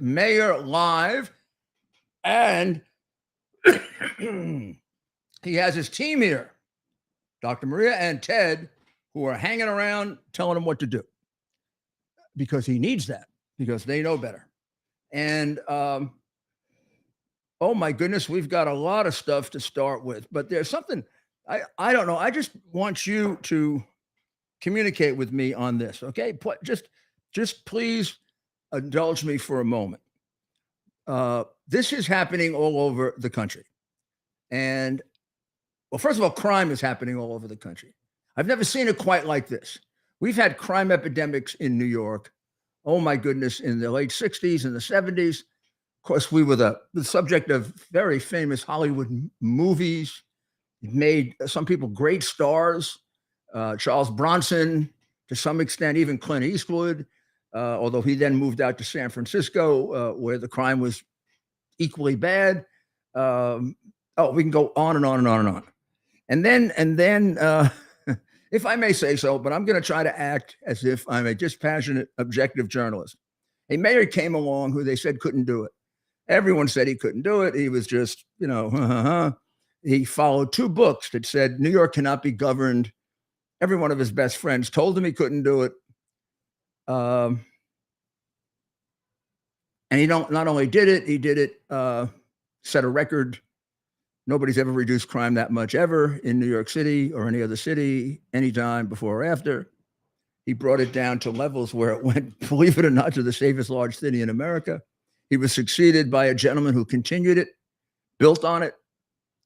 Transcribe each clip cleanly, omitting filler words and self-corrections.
Mayor live, and he has his team here, Dr. Maria and Ted, who are hanging around telling him what to do because he needs that, because they know better. And oh my goodness, we've got a lot of stuff to start with, but there's something I don't know. I just want you to communicate with me on this, okay? Just please indulge me for a moment. This is happening all over the country. And, well, first of all, crime is happening all over the country. I've never seen it quite like this. We've had crime epidemics in New York. Oh, my goodness, in the late 60s and the 70s. Of course, we were the subject of very famous Hollywood movies. It made some people great stars. Charles Bronson, to some extent, even Clint Eastwood, although he then moved out to San Francisco, where the crime was equally bad. We can go on and on and on and on. And then, if I may say so, but I'm going to try to act as if I'm a dispassionate, objective journalist. A mayor came along who they said couldn't do it. Everyone said he couldn't do it. He was just, he followed two books that said New York cannot be governed. Every one of his best friends told him he couldn't do it. And he not only did it, he did it, set a record. Nobody's ever reduced crime that much ever in New York City or any other city, anytime before or after. He brought it down to levels where it went, believe it or not, to the safest large city in America. He was succeeded by a gentleman who continued it, built on it,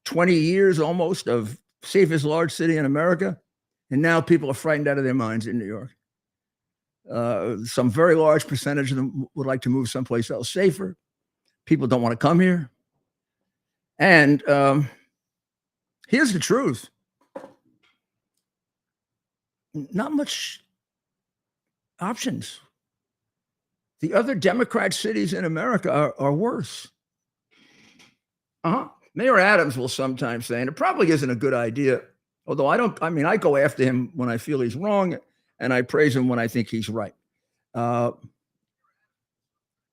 20 years almost of safest large city in America. And now people are frightened out of their minds in New York. Some very large percentage of them would like to move someplace else safer. People don't want to come here. And here's the truth. Not much options. The other Democrat cities in America are worse. Mayor Adams will sometimes say, and it probably isn't a good idea, although I go after him when I feel he's wrong, and I praise him when I think he's right.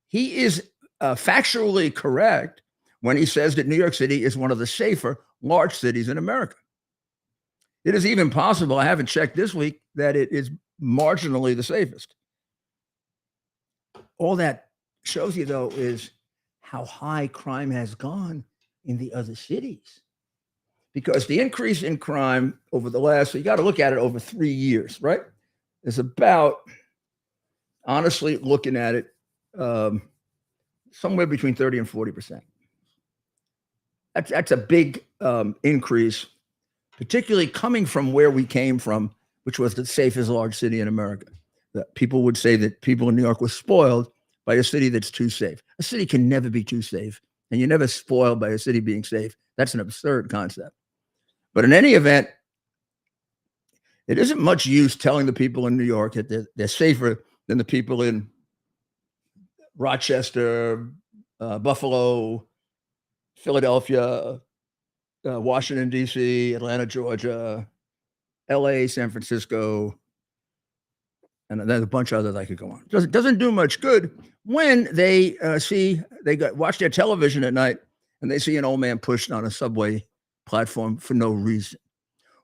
He is factually correct when he says that New York City is one of the safer large cities in America. It is even possible, I haven't checked this week, that it is marginally the safest. All that shows you, though, is how high crime has gone in the other cities. Because the increase in crime over the last, so you got to look at it over 3 years, right? It's about, honestly, looking at it, somewhere between 30 and 40%. That's a big increase, particularly coming from where we came from, which was the safest large city in America. That people would say that people in New York were spoiled by a city that's too safe. A city can never be too safe, and you're never spoiled by a city being safe. That's an absurd concept. But in any event, it isn't much use telling the people in New York that they're safer than the people in Rochester, Buffalo, Philadelphia, Washington, D.C., Atlanta, Georgia, L.A., San Francisco, and there's a bunch of others I could go on. Doesn't do much good when they watch their television at night and they see an old man pushed on a subway platform for no reason,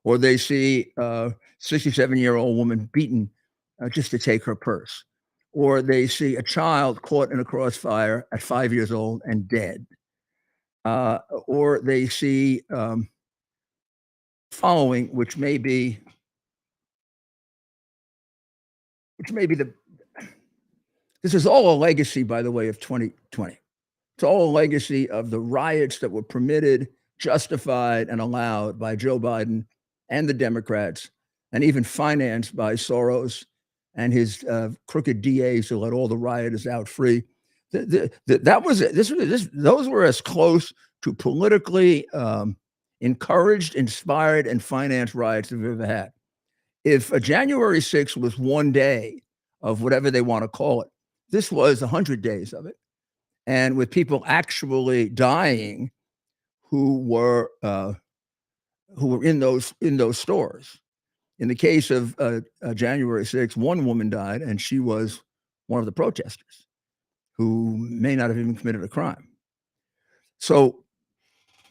or they see a 67-year-old woman beaten just to take her purse, or they see a child caught in a crossfire at 5 years old and dead, or they see following, which may be this is all a legacy, by the way, of 2020. It's all a legacy of the riots that were permitted, justified, and allowed by Joe Biden and the Democrats, and even financed by Soros and his crooked DAs who let all the rioters out free. Those were as close to politically encouraged, inspired, and financed riots we've ever had. If a January 6th was one day of whatever they want to call it, this was 100 days of it. And with people actually dying who were in those stores. In the case of January 6th, one woman died, and she was one of the protesters who may not have even committed a crime. So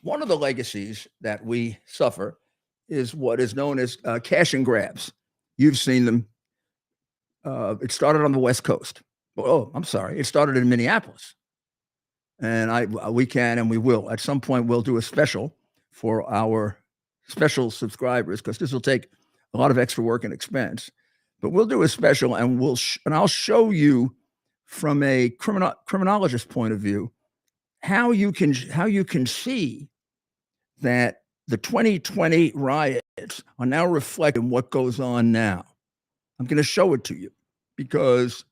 one of the legacies that we suffer is what is known as cash and grabs. You've seen them. It started on the West Coast. Oh, I'm sorry. It started in Minneapolis. And we can and we will. At some point, we'll do a special for our special subscribers because this will take a lot of extra work and expense. But we'll do a special, and I'll show you from a criminologist point of view how you can see that the 2020 riots are now reflecting what goes on now. I'm going to show it to you because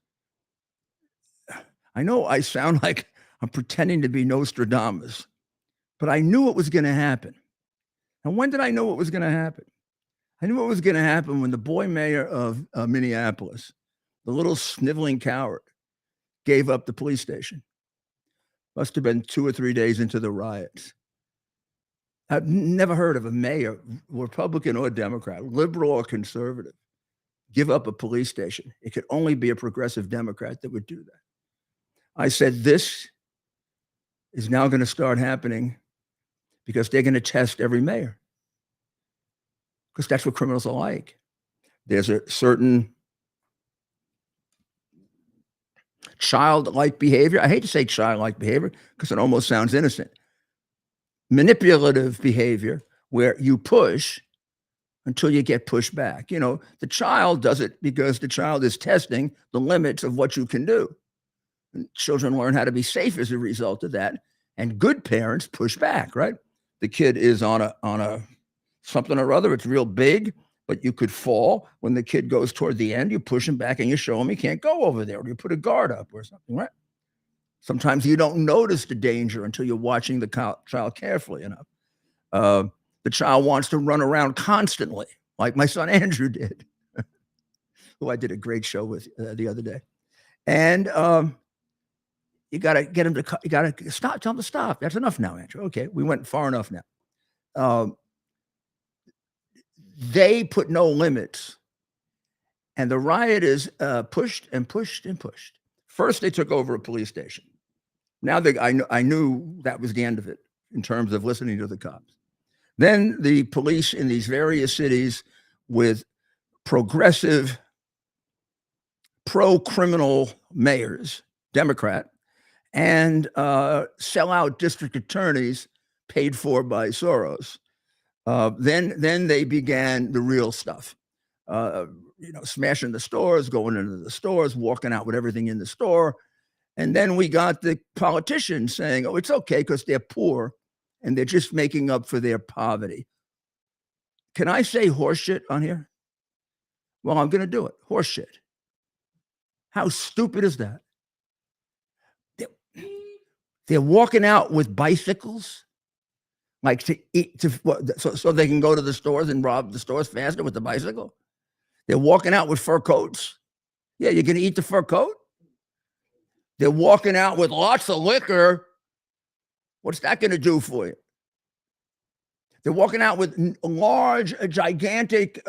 I know I sound like I'm pretending to be Nostradamus, but I knew it was going to happen. And when did I know it was going to happen? I knew it was going to happen when the boy mayor of Minneapolis, the little sniveling coward, gave up the police station. Must have been 2 or 3 days into the riots. I've never heard of a mayor, Republican or Democrat, liberal or conservative, give up a police station. It could only be a progressive Democrat that would do that. I said, this is now going to start happening because they're going to test every mayor. Because that's what criminals are like. There's a certain childlike behavior. I hate to say childlike behavior because it almost sounds innocent. Manipulative behavior where you push until you get pushed back. You know, the child does it because the child is testing the limits of what you can do. And children learn how to be safe as a result of that. And good parents push back, right? The kid is on a something or other. It's real big, but you could fall. When the kid goes toward the end, you push him back and you show him he can't go over there. Or you put a guard up or something, right? Sometimes you don't notice the danger until you're watching the child carefully enough. The child wants to run around constantly, like my son Andrew did, who I did a great show with the other day. And you got to get him to, you got to stop, tell him to stop. That's enough now, Andrew. Okay, we went far enough now. They put no limits. And the rioters pushed and pushed and pushed. First, they took over a police station. Now I knew that was the end of it in terms of listening to the cops. Then the police in these various cities with progressive, pro-criminal mayors, Democrat, and sellout district attorneys paid for by Soros. Then they began the real stuff. Smashing the stores, going into the stores, walking out with everything in the store. And then we got the politicians saying, oh, it's okay because they're poor and they're just making up for their poverty. Can I say horseshit on here? Well, I'm going to do it. Horseshit. How stupid is that? They're walking out with bicycles, like to eat, so they can go to the stores and rob the stores faster with the bicycle. They're walking out with fur coats. Yeah, you're going to eat the fur coat? They're walking out with lots of liquor. What's that going to do for you? They're walking out with large, gigantic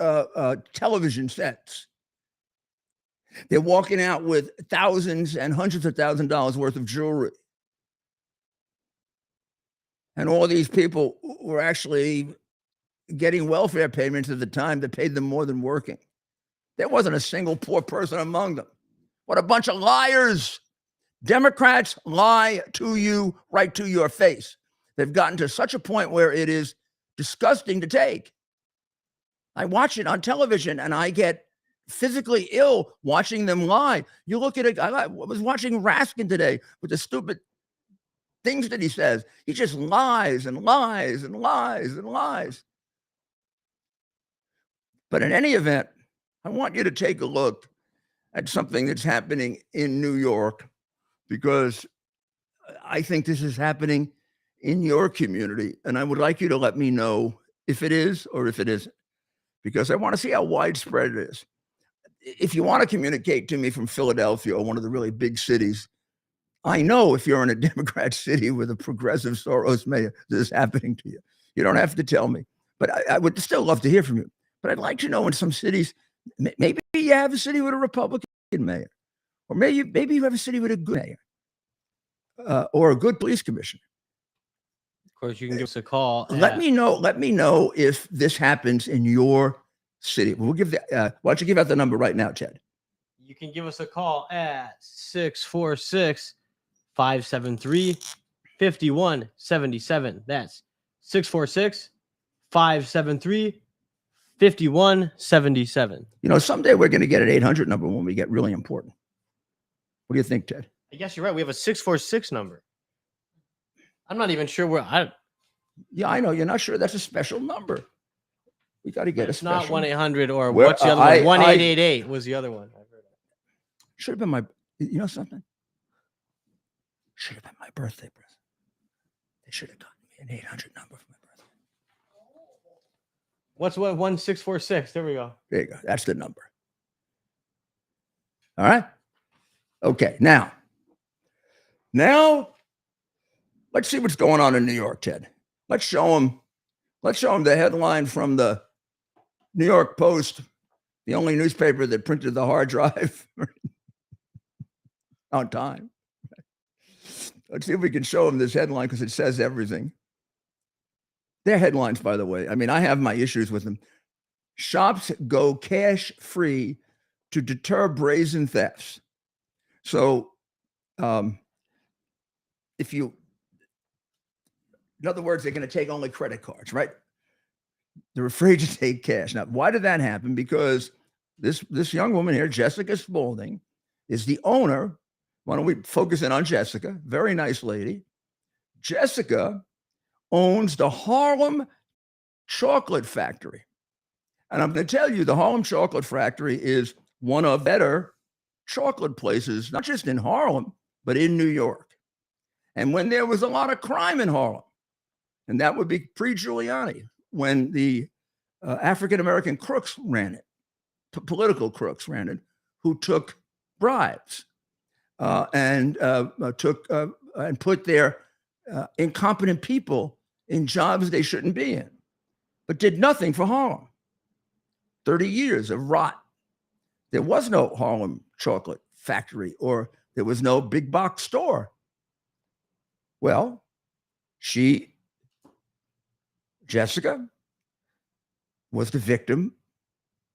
television sets. They're walking out with thousands and hundreds of thousands of dollars worth of jewelry. And all these people were actually getting welfare payments at the time that paid them more than working. There wasn't a single poor person among them. What a bunch of liars. Democrats lie to you right to your face. They've gotten to such a point where it is disgusting to take. I watch it on television and I get physically ill watching them lie. You look at it, I was watching Raskin today with the stupid things that he says. He just lies and lies and lies and lies. But in any event, I want you to take a look at something that's happening in New York, because I think this is happening in your community. And I would like you to let me know if it is or if it isn't, because I want to see how widespread it is. If you want to communicate to me from Philadelphia or one of the really big cities, I know if you're in a Democrat city with a progressive Soros mayor, this is happening to you. You don't have to tell me, but I would still love to hear from you. But I'd like to know in some cities, maybe you have a city with a Republican mayor, or maybe you have a city with a good mayor. or a good police commissioner. Of course, you can give us a call. Let me know if this happens in your city. We'll give why don't you give out the number right now, Ted? You can give us a call at 646-573-5177. That's 646-573-5177. Someday we're going to get an 800 number when we get really important. What do you think, Ted? I guess you're right. We have a 646 number. I'm not even sure where Yeah, I know. You're not sure. That's a special number. We got to get a special. It's not 1-800 or what's the other one? 1-888 was the other one. Should have been my, something? Should have been my birthday present. They should have gotten me an 800 number for my birthday. What's 1646? There we go. There you go. That's the number. All right. Okay. Now, let's see what's going on in New York, Ted. Let's show them the headline from the New York Post, the only newspaper that printed the hard drive on time. Let's see if we can show them this headline because it says everything. Their headlines, by the way. I mean, I have my issues with them. Shops go cash free to deter brazen thefts. So, in other words, they're going to take only credit cards, right? They're afraid to take cash. Now, why did that happen? Because this young woman here, Jessica Spaulding, is the owner. Why don't we focus in on Jessica? Very nice lady. Jessica owns the Harlem Chocolate Factory. And I'm going to tell you, the Harlem Chocolate Factory is one of better chocolate places, not just in Harlem, but in New York. And when there was a lot of crime in Harlem, and that would be pre-Giuliani, when the African-American crooks ran it, political crooks ran it, who took bribes and put their incompetent people in jobs they shouldn't be in, but did nothing for Harlem. 30 years of rot. There was no Harlem Chocolate Factory, or there was no big box store. Well, Jessica, was the victim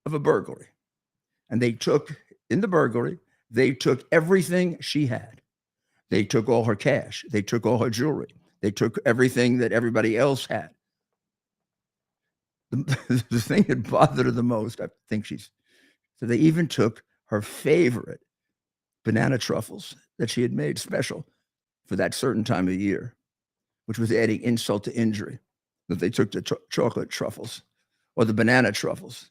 of a burglary. And in the burglary, they took everything she had. They took all her cash. They took all her jewelry. They took everything that everybody else had. The thing that bothered her the most, I think so they even took her favorite banana truffles that she had made special for that certain time of year, which was adding insult to injury, that they took the chocolate truffles or the banana truffles.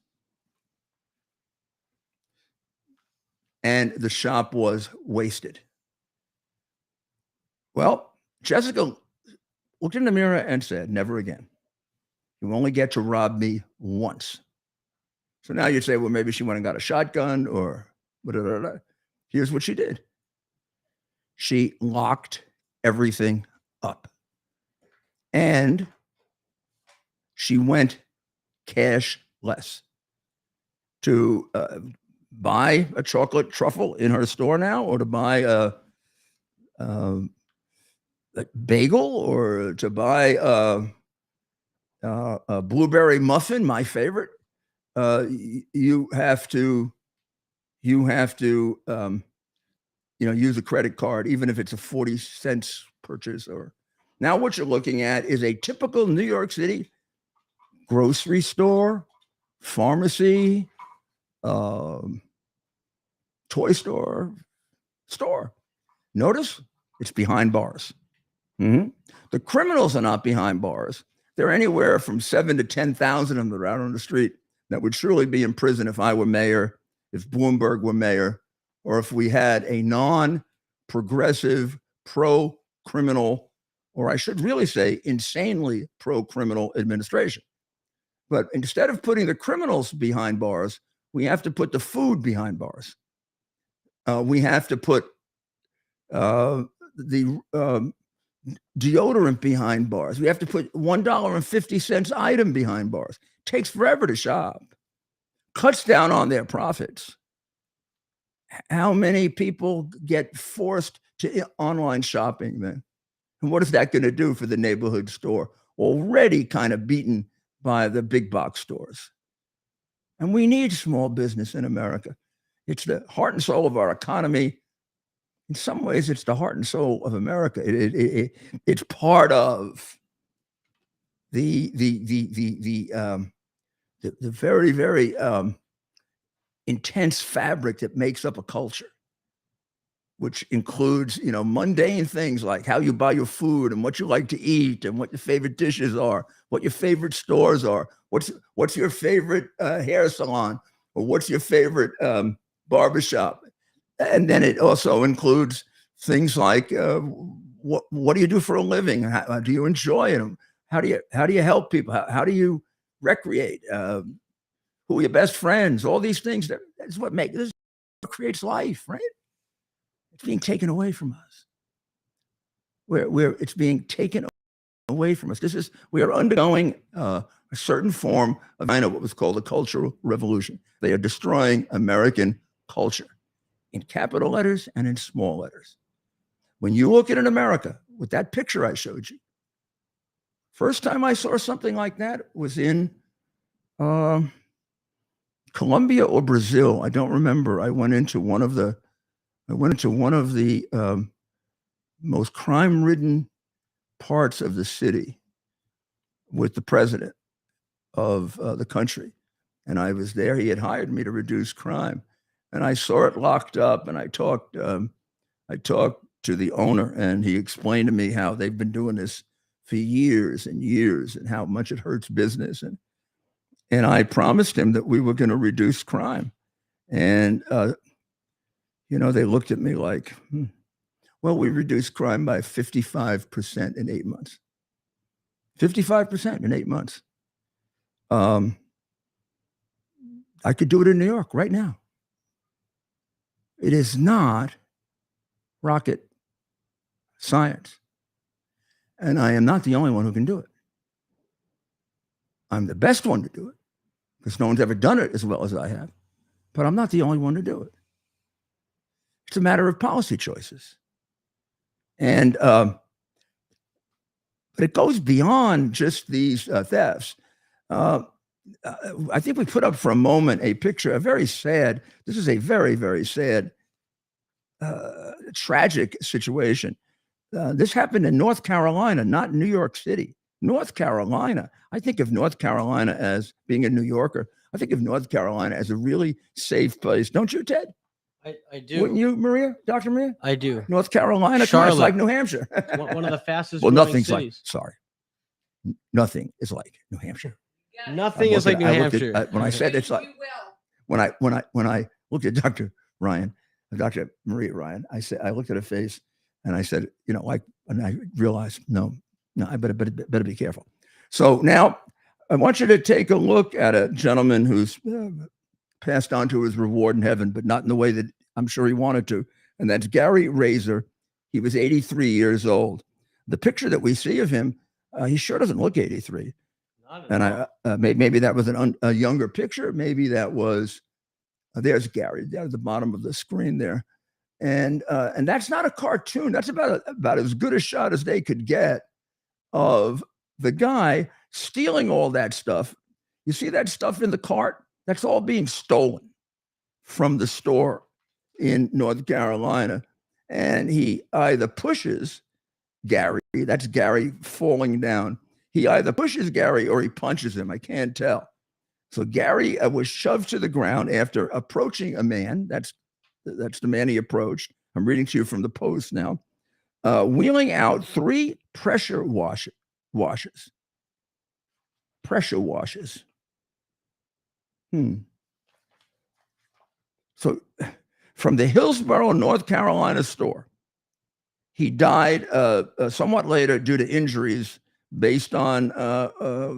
And the shop was wasted. Well, Jessica looked in the mirror and said, never again. You only get to rob me once. So now you'd say, well, maybe she went and got a shotgun or whatever. Here's what she did. She locked everything up. And she went cashless to buy a chocolate truffle in her store now, or to buy a bagel, or to buy a blueberry muffin, my favorite. You have to use a credit card, even if it's a 40 cents purchase. Or now what you're looking at is a typical New York City grocery store, pharmacy, toy store. Notice it's behind bars. Mm-hmm. The criminals are not behind bars. They're anywhere from 7 to 10,000 of them are out on the street that would surely be in prison if I were mayor, if Bloomberg were mayor, or if we had a non-progressive, pro-criminal, or I should really say insanely pro-criminal administration. But instead of putting the criminals behind bars, we have to put the food behind bars. We have to put the deodorant behind bars. We have to put $1.50 item behind bars. Takes forever to shop. Cuts down on their profits. How many people get forced to online shopping then. And what is that going to do for the neighborhood store, already kind of beaten by the big box stores? And we need small business in America. It's the heart and soul of our economy. In some ways, it's the heart and soul of America. It's part of the very, very intense fabric that makes up a culture, which includes, mundane things like how you buy your food and what you like to eat and what your favorite dishes are, what your favorite stores are, what's your favorite hair salon, or what's your favorite barbershop. And then it also includes things like what do you do for a living? How do you enjoy it? How do you help people? How do you recreate? Who are your best friends? All these things. That's what creates life, right? It's being taken away from us. Where it's being taken away from us. We are undergoing a certain form of what was called a cultural revolution. They are destroying American culture in capital letters and in small letters. When you look at an America with that picture I showed you, first time I saw something like that was in Colombia or Brazil. I don't remember. I went into one of the most crime-ridden parts of the city with the president of the country. And I was there. He had hired me to reduce crime. And I saw it locked up, and I talked to the owner, and he explained to me how they've been doing this for years and years and how much it hurts business. And I promised him that we were going to reduce crime. And, they looked at me like, well, we reduced crime by 55% in 8 months. 55% in 8 months. I could do it in New York right now. It is not rocket science. And I am not the only one who can do it. I'm the best one to do it because no one's ever done it as well as I have. But I'm not the only one to do it. It's a matter of policy choices. And but it goes beyond just these thefts. I think we put up for a moment a picture, this is a very, very sad, tragic situation. This happened in North Carolina, not New York City. North Carolina. I think of North Carolina as being a New Yorker. I think of North Carolina as a really safe place. Don't you, Ted? I do. Wouldn't you, Maria? Dr. Maria? I do. North Carolina, Charlotte. it's like New Hampshire. One of the fastest well, growing nothing's cities. Nothing is like New Hampshire. Nothing is like New Hampshire. When I said it's like, when I looked at Dr. Maria Ryan, I looked at her face and I said, and I realized, no, I better be careful. So now I want you to take a look at a gentleman who's passed on to his reward in heaven, but not in the way that I'm sure he wanted to. And that's Gary Razor. He was 83 years old. The picture that we see of him, he sure doesn't look 83. And maybe that was a younger picture. Maybe that was, there's Gary, down at the bottom of the screen there. And that's not a cartoon. That's about as good a shot as they could get of the guy stealing all that stuff. You see that stuff in the cart? That's all being stolen from the store in North Carolina. And he either pushes Gary, that's Gary falling down. He either pushes Gary or he punches him. I can't tell. So Gary was shoved to the ground after approaching a man. That's the man he approached. I'm reading to you from the Post now. Wheeling out 3 pressure washes. Pressure washes. So from the Hillsborough, North Carolina store, he died somewhat later due to injuries based on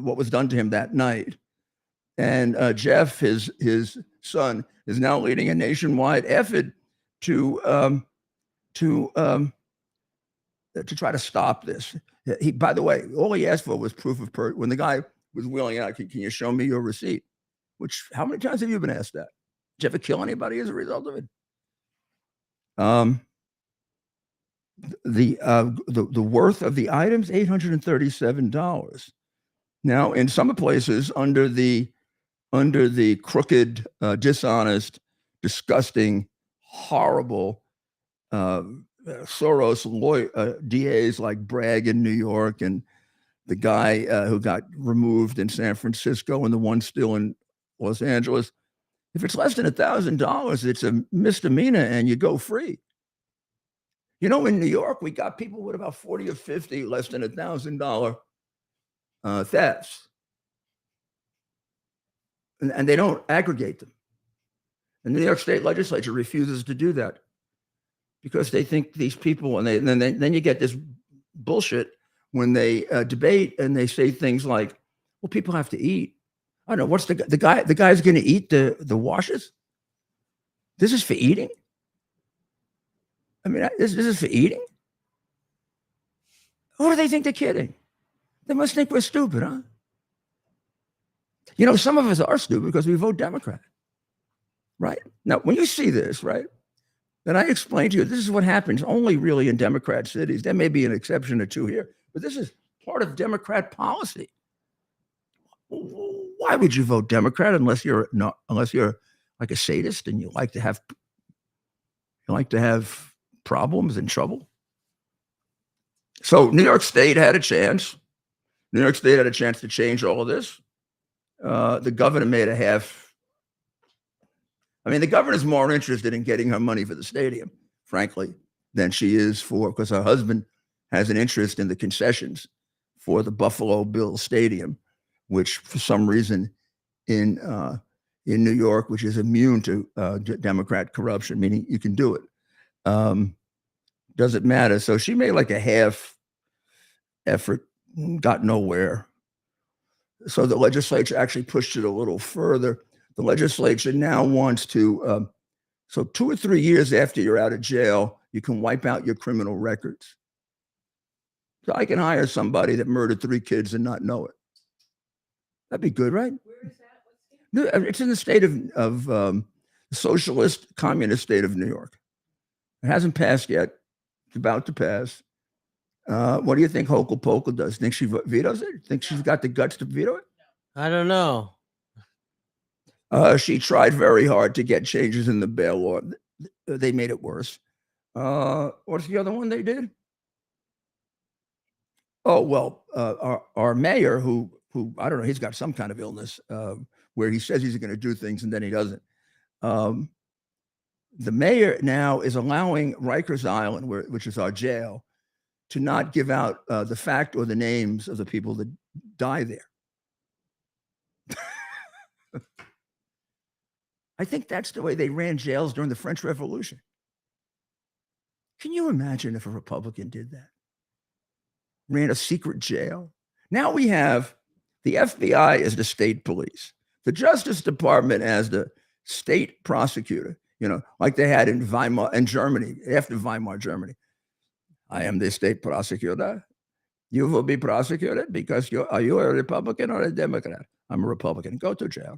what was done to him that night. And Jeff, his son, is now leading a nationwide effort to try to stop this. By the way, all he asked for was proof of purchase. When the guy was wheeling out, can you show me your receipt? How many times have you been asked that? Did you ever kill anybody as a result of it? the worth of the items, $837. Now, in some places, under the crooked, dishonest, disgusting, horrible Soros DAs like Bragg in New York, and the guy who got removed in San Francisco, and the one still in Los Angeles. If it's less than $1,000, it's a misdemeanor and you go free. You know, in New York, we got people with about 40 or 50 less than $1,000 thefts, and they don't aggregate them. And the New York State Legislature refuses to do that because they think these people, and then you get this bullshit when they debate and they say things like, "Well, people have to eat." I don't know what's the guy. The guy's going to eat the washes. This is for eating. I mean, this is for eating. Or do they think they're kidding? They must think we're stupid, huh? You know, some of us are stupid because we vote Democrat, right? Now, when you see this, right, then I explain to you this is what happens only really in Democrat cities. There may be an exception or two here, but this is part of Democrat policy. Why would you vote Democrat unless you're like a sadist and you like to have problems and trouble? So New York State had a chance. New York State had a chance to change all of this. The governor made a half. I mean, the governor's more interested in getting her money for the stadium, frankly, than she is because her husband has an interest in the concessions for the Buffalo Bills Stadium, which for some reason in New York, which is immune to Democrat corruption, meaning you can do it. Doesn't matter. So she made like a half effort, got nowhere. So the legislature actually pushed it a little further. The legislature now wants to, so 2 or 3 years after you're out of jail, you can wipe out your criminal records. So I can hire somebody that murdered 3 kids and not know it. That'd be good, right? Where is that? It's in the state of the socialist communist state of New York. It hasn't passed yet. It's about to pass. What do you think Hochul Pochul does? Think she vetoes it? Think she's got the guts to veto it? I don't know. She tried very hard to get changes in the bail law. They made it worse. What's the other one they did? Oh, well, our mayor, who I don't know, he's got some kind of illness where he says he's going to do things and then he doesn't. The mayor now is allowing Rikers Island, which is our jail, to not give out the fact or the names of the people that die there. I think that's the way they ran jails during the French Revolution. Can you imagine if a Republican did that? Ran a secret jail. Now we have the FBI as the state police, the Justice Department as the state prosecutor, like they had in Weimar and Germany, after Weimar, Germany. I am the state prosecutor. You will be prosecuted because are you a Republican or a Democrat? I'm a Republican. Go to jail.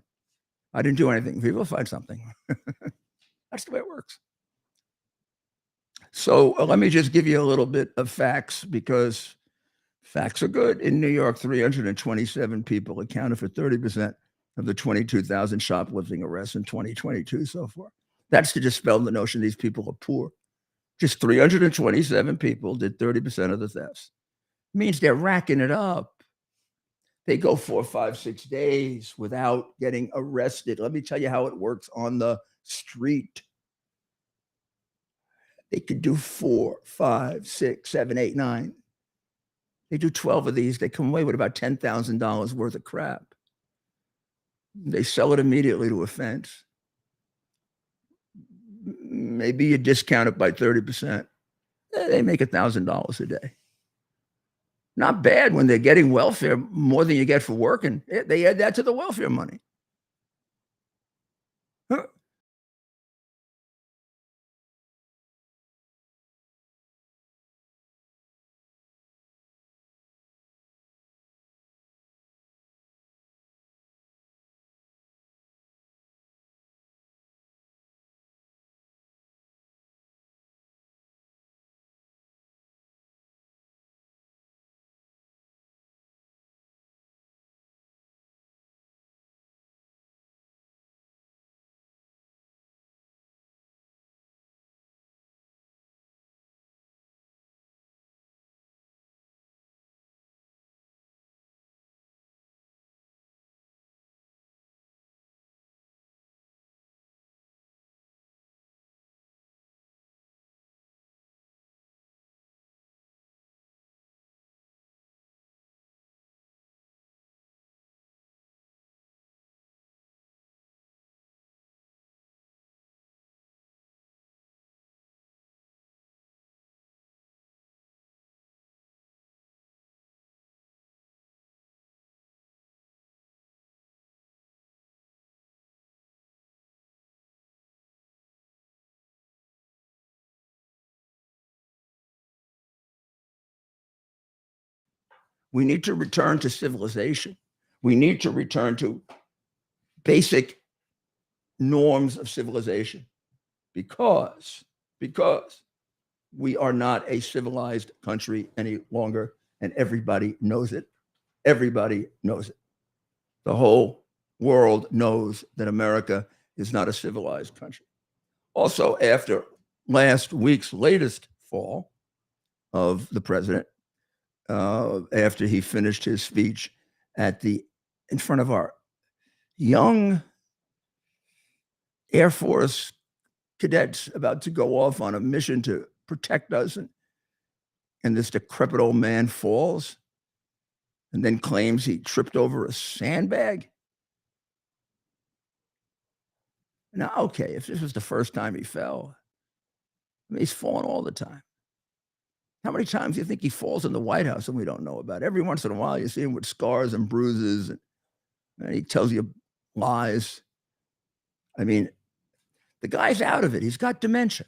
I didn't do anything. People find something. That's the way it works. So let me just give you a little bit of facts because facts are good. In New York, 327 people accounted for 30% of the 22,000 shoplifting arrests in 2022 so far. That's to dispel the notion these people are poor. Just 327 people did 30% of the thefts. It means they're racking it up. They go 4, 5, 6 days without getting arrested. Let me tell you how it works on the street. They could do 4, 5, 6, 7, 8, 9. They do 12 of these. They come away with about $10,000 worth of crap. They sell it immediately to a fence. Maybe you discount it by 30%. They make $1,000 a day. Not bad when they're getting welfare more than you get for working. They add that to the welfare money. We need to return to civilization. We need to return to basic norms of civilization because we are not a civilized country any longer, and everybody knows it. Everybody knows it. The whole world knows that America is not a civilized country. Also, after last week's latest fall of the president, after he finished his speech in front of our young Air Force cadets about to go off on a mission to protect us, and this decrepit old man falls and then claims he tripped over a sandbag. Now, okay, if this was the first time he fell, I mean, he's fallen all the time. How many times do you think he falls in the White House and we don't know about it? Every once in a while, you see him with scars and bruises, and he tells you lies. I mean, the guy's out of it. He's got dementia.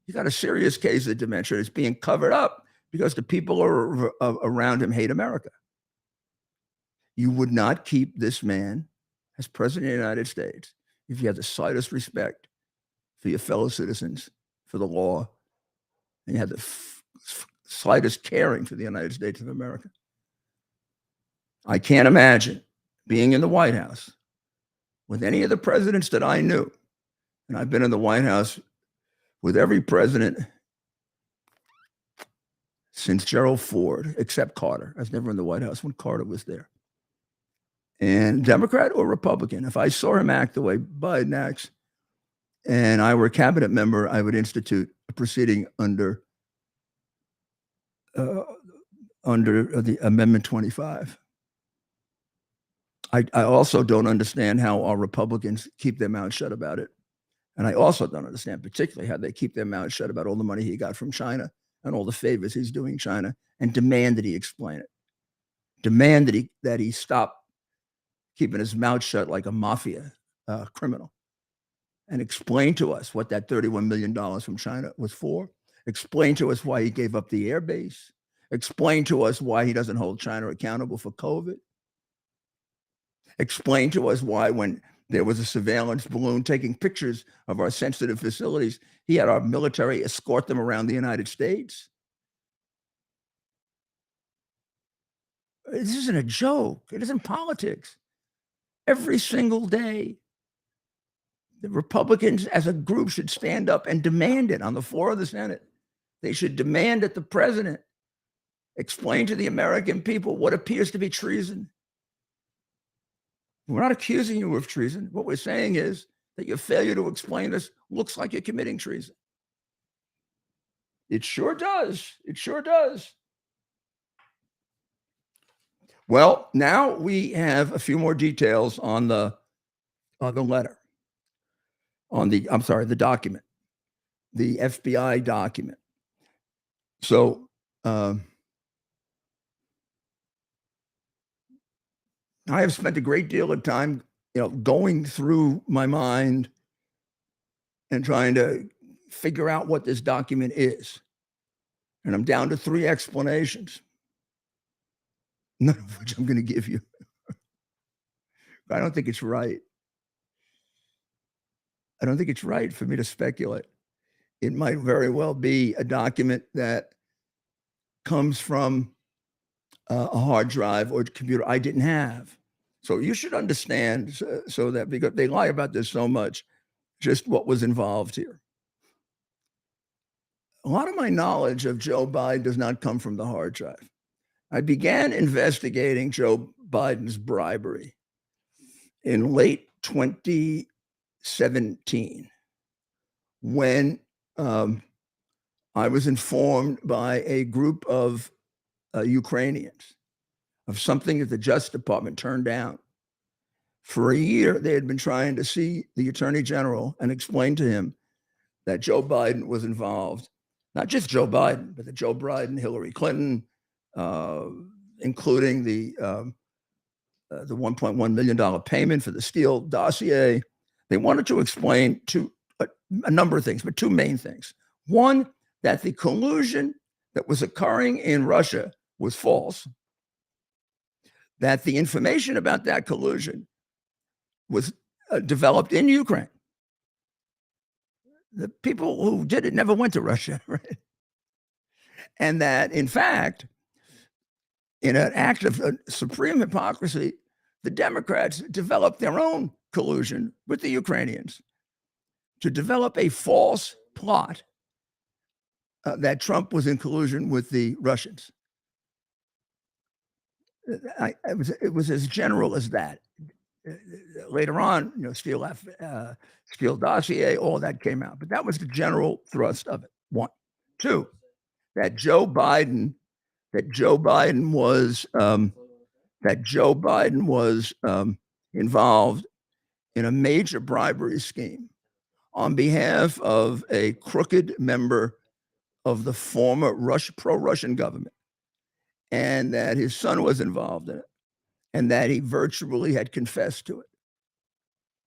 He's got a serious case of dementia. It's being covered up because the people around him hate America. You would not keep this man as president of the United States if you had the slightest respect for your fellow citizens, for the law, and you had the slightest caring for the United States of America. I can't imagine being in the White House with any of the presidents that I knew. And I've been in the White House with every president since Gerald Ford, except Carter. I was never in the White House when Carter was there. And Democrat or Republican, if I saw him act the way Biden acts and I were a cabinet member, I would institute a proceeding under the Amendment 25. I also don't understand how our Republicans keep their mouths shut about it. And I also don't understand particularly how they keep their mouths shut about all the money he got from China and all the favors he's doing China, and demand that he explain it. Demand that he stop keeping his mouth shut like a mafia criminal, and explain to us what that $31 million from China was for. Explain to us why he gave up the air base. Explain to us why he doesn't hold China accountable for COVID. Explain to us why, when there was a surveillance balloon taking pictures of our sensitive facilities, he had our military escort them around the United States. This isn't a joke. It isn't politics. Every single day, the Republicans as a group should stand up and demand it on the floor of the Senate. They should demand that the president explain to the American people what appears to be treason. We're not accusing you of treason. What we're saying is that your failure to explain this looks like you're committing treason. It sure does. It sure does. Well, now we have a few more details on the letter, the document, the FBI document. So I have spent a great deal of time, going through my mind and trying to figure out what this document is. And I'm down to 3 explanations, none of which I'm going to give you. I don't think it's right. I don't think it's right for me to speculate. It might very well be a document that comes from a hard drive or computer I didn't have. So you should understand, so that, because they lie about this so much, just what was involved here. A lot of my knowledge of Joe Biden does not come from the hard drive. I began investigating Joe Biden's bribery in late 2017, when I was informed by a group of Ukrainians of something that the Justice Department turned down. For a year, they had been trying to see the Attorney General and explain to him that Joe Biden was involved. Not just Joe Biden, but that Joe Biden, Hillary Clinton, including the $1.1 million payment for the Steele dossier. They wanted to explain to a number of things, but 2 main things. One, that the collusion that was occurring in Russia was false. that the information about that collusion was developed in Ukraine. The people who did it never went to Russia, right? And that, in fact, in an act of supreme hypocrisy, the Democrats developed their own collusion with the Ukrainians to develop a false plot that Trump was in collusion with the Russians. It was as general as that. Later on, Steele dossier, all that came out, but that was the general thrust of it. One, two, that Joe Biden was involved in a major bribery scheme on behalf of a crooked member of the former pro-Russian government, and that his son was involved in it, and that he virtually had confessed to it.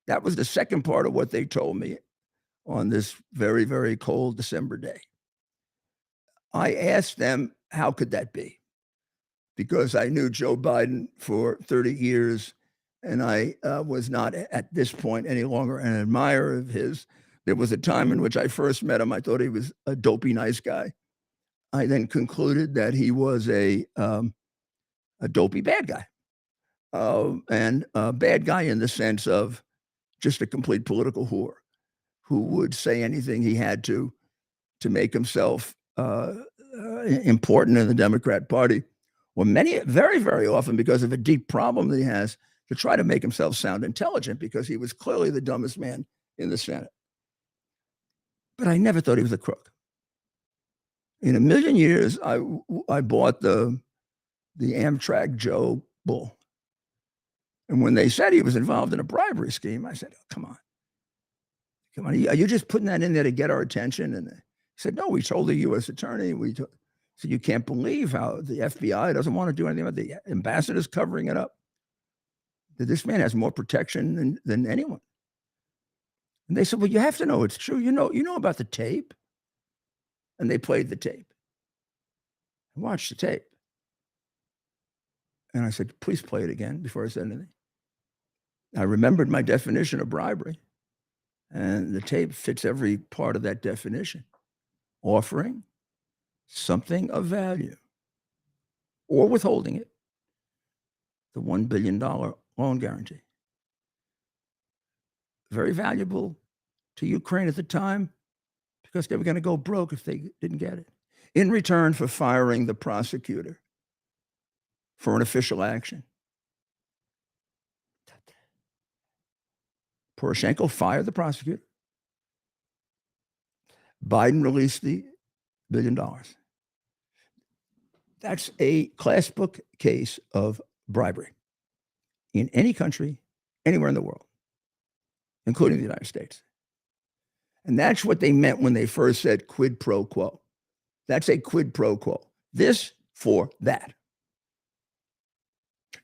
That was the second part of what they told me on this very, very cold December day. I asked them, how could that be? Because I knew Joe Biden for 30 years, and I was not at this point any longer an admirer of his. There was a time in which I first met him. I thought he was a dopey, nice guy. I then concluded that he was a dopey bad guy, and a bad guy in the sense of just a complete political whore who would say anything he had to make himself important in the Democrat Party, or very, very often because of a deep problem that he has, to try to make himself sound intelligent, because he was clearly the dumbest man in the Senate. But I never thought he was a crook. In a million years, I bought the Amtrak Joe bull. And when they said he was involved in a bribery scheme, I said, oh, come on. Are you just putting that in there to get our attention? And they said, no, we told the U.S. attorney. So you can't believe how the FBI doesn't want to do anything about it. The ambassador's covering it up. That this man has more protection than anyone. And they said, well, you have to know it's true. You know about the tape. And they played the tape. I watched the tape. And I said, please play it again before I said anything. I remembered my definition of bribery. And the tape fits every part of that definition. Offering something of value or withholding it. The $1 billion loan guarantee. Very valuable to Ukraine at the time, because they were going to go broke if they didn't get it. In return for firing the prosecutor for an official action. Poroshenko fired the prosecutor. Biden released the $1 billion. That's a class book case of bribery in any country, anywhere in the world, including the United States. And that's what they meant when they first said quid pro quo. That's a quid pro quo. This for that.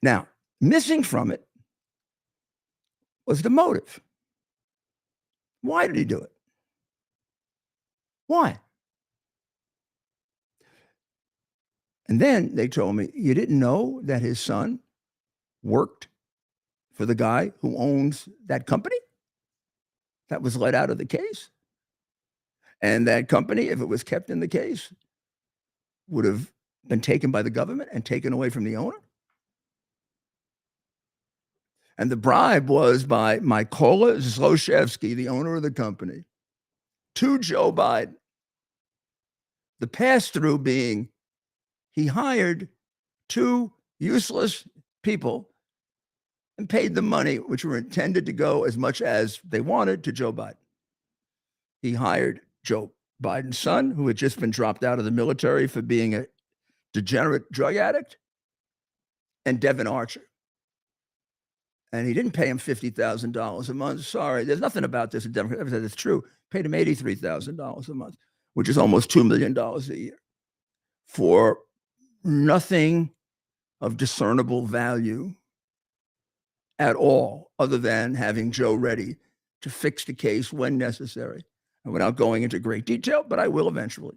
Now, missing from it was the motive. Why did he do it? Why? And then they told me, you didn't know that his son worked for the guy who owns that company that was let out of the case? And that company, if it was kept in the case, would have been taken by the government and taken away from the owner? And the bribe was by Mykola Zlochevsky, the owner of the company, to Joe Biden. The pass-through being he hired two useless people and paid the money, which were intended to go as much as they wanted, to Joe Biden. He hired Joe Biden's son, who had just been dropped out of the military for being a degenerate drug addict, and Devin Archer. And he didn't pay him $50,000 a month. Sorry, there's nothing about this. Democrat said it's true. Paid him $83,000 a month, which is almost $2 million a year, for nothing of discernible value at all, other than having Joe ready to fix the case when necessary. And without going into great detail, but I will eventually,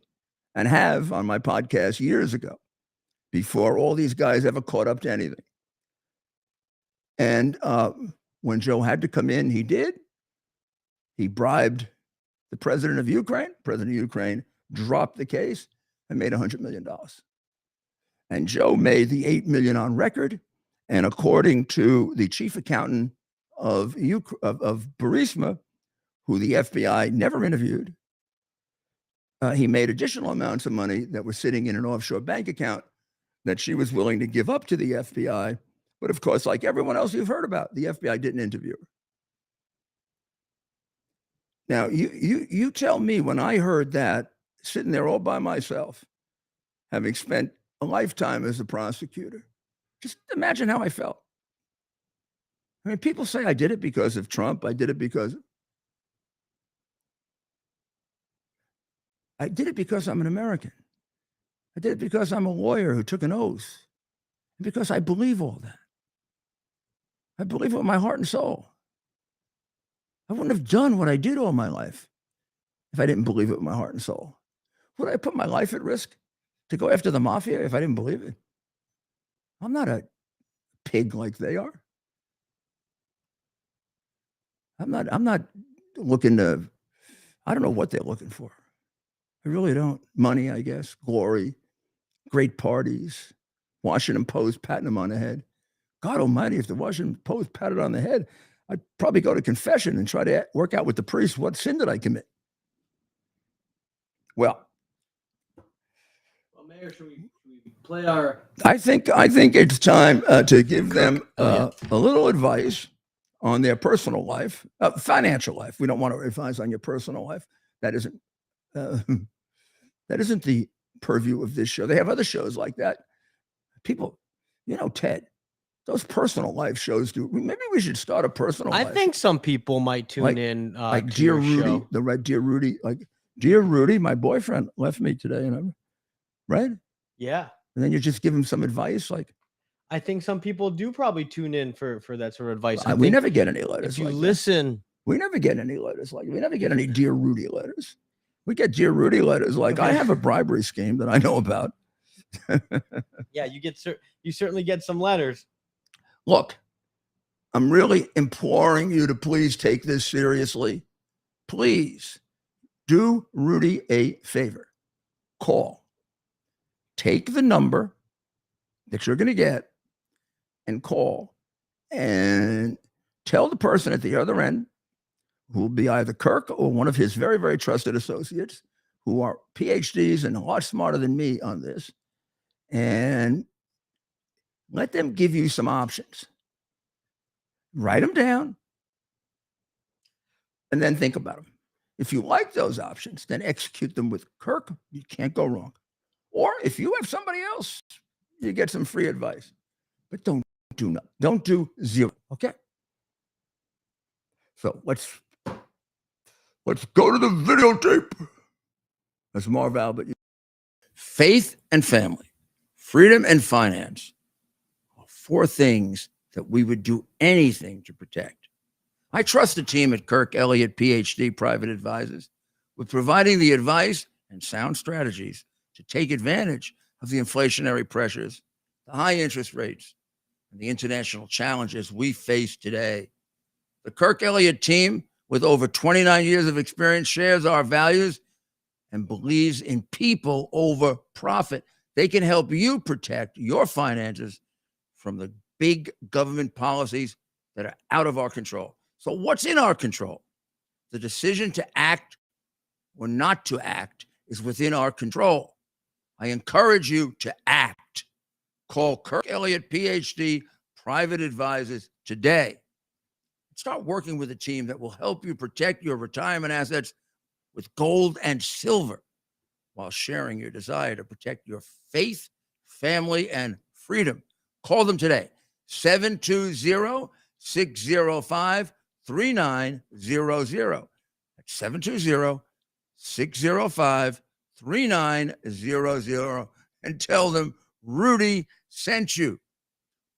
and have on my podcast years ago, before all these guys ever caught up to anything. And when Joe had to come in, he did. He bribed the president of Ukraine. President of Ukraine dropped the case and made $100 million. And Joe made the $8 million on record. And according to the chief accountant of Burisma, who the FBI never interviewed, he made additional amounts of money that were sitting in an offshore bank account that she was willing to give up to the FBI. But of course, like everyone else you've heard about, the FBI didn't interview her. Now, you tell me, when I heard that, sitting there all by myself, having spent a lifetime as a prosecutor, just imagine how I felt. I mean, people say I did it because of Trump. I did it because I'm an American. I did it because I'm a lawyer who took an oath. And because I believe all that. I believe it with my heart and soul. I wouldn't have done what I did all my life if I didn't believe it with my heart and soul. Would I put my life at risk to go after the mafia if I didn't believe it? I'm not a pig like they are. I'm not looking to, I don't know what they're looking for. I really don't. Money, I guess, glory, great parties, Washington Post patting them on the head. God almighty, if the Washington Post patted on the head, I'd probably go to confession and try to work out with the priest, what sin did I commit? Well, Mayor, should we play our? I think it's time to give them a little advice on their personal life, financial life. We don't want to advise on your personal life. That isn't the purview of this show. They have other shows like that. People, Ted, those personal life shows do. Maybe we should start a personal life. I think some people might tune in like to Dear your Rudy, show. the right Dear Rudy, like Dear Rudy, my boyfriend left me today, and right? Yeah. And then you just give him some advice, like. I think some people do probably tune in for that sort of advice. We never get any letters. If you listen, we never get any letters. We never get any Dear Rudy letters. We get Dear Rudy letters. Like, I have a bribery scheme that I know about. Yeah, you certainly get some letters. Look, I'm really imploring you to please take this seriously. Please do Rudy a favor. Call. Take the number that you're going to get and call and tell the person at the other end, who will be either Kirk or one of his very, very trusted associates who are PhDs and a lot smarter than me on this, and let them give you some options. Write them down and then think about them. If you like those options, then execute them with Kirk. You can't go wrong. Or if you have somebody else, you get some free advice. But don't do zero, okay? So let's go to the videotape. That's Marv Albert. Faith and family, freedom and finance are 4 things that we would do anything to protect. I trust the team at Kirk Elliott, PhD, Private Advisors, with providing the advice and sound strategies to take advantage of the inflationary pressures, the high interest rates, and the international challenges we face today. The Kirk Elliott team, with over 29 years of experience, shares our values and believes in people over profit. They can help you protect your finances from the big government policies that are out of our control. So what's in our control? The decision to act or not to act is within our control. I encourage you to act. Call Kirk Elliott, PhD, Private Advisors today. Start working with a team that will help you protect your retirement assets with gold and silver while sharing your desire to protect your faith, family, and freedom. Call them today, 720-605-3900. That's 720-605-3900, and tell them Rudy sent you.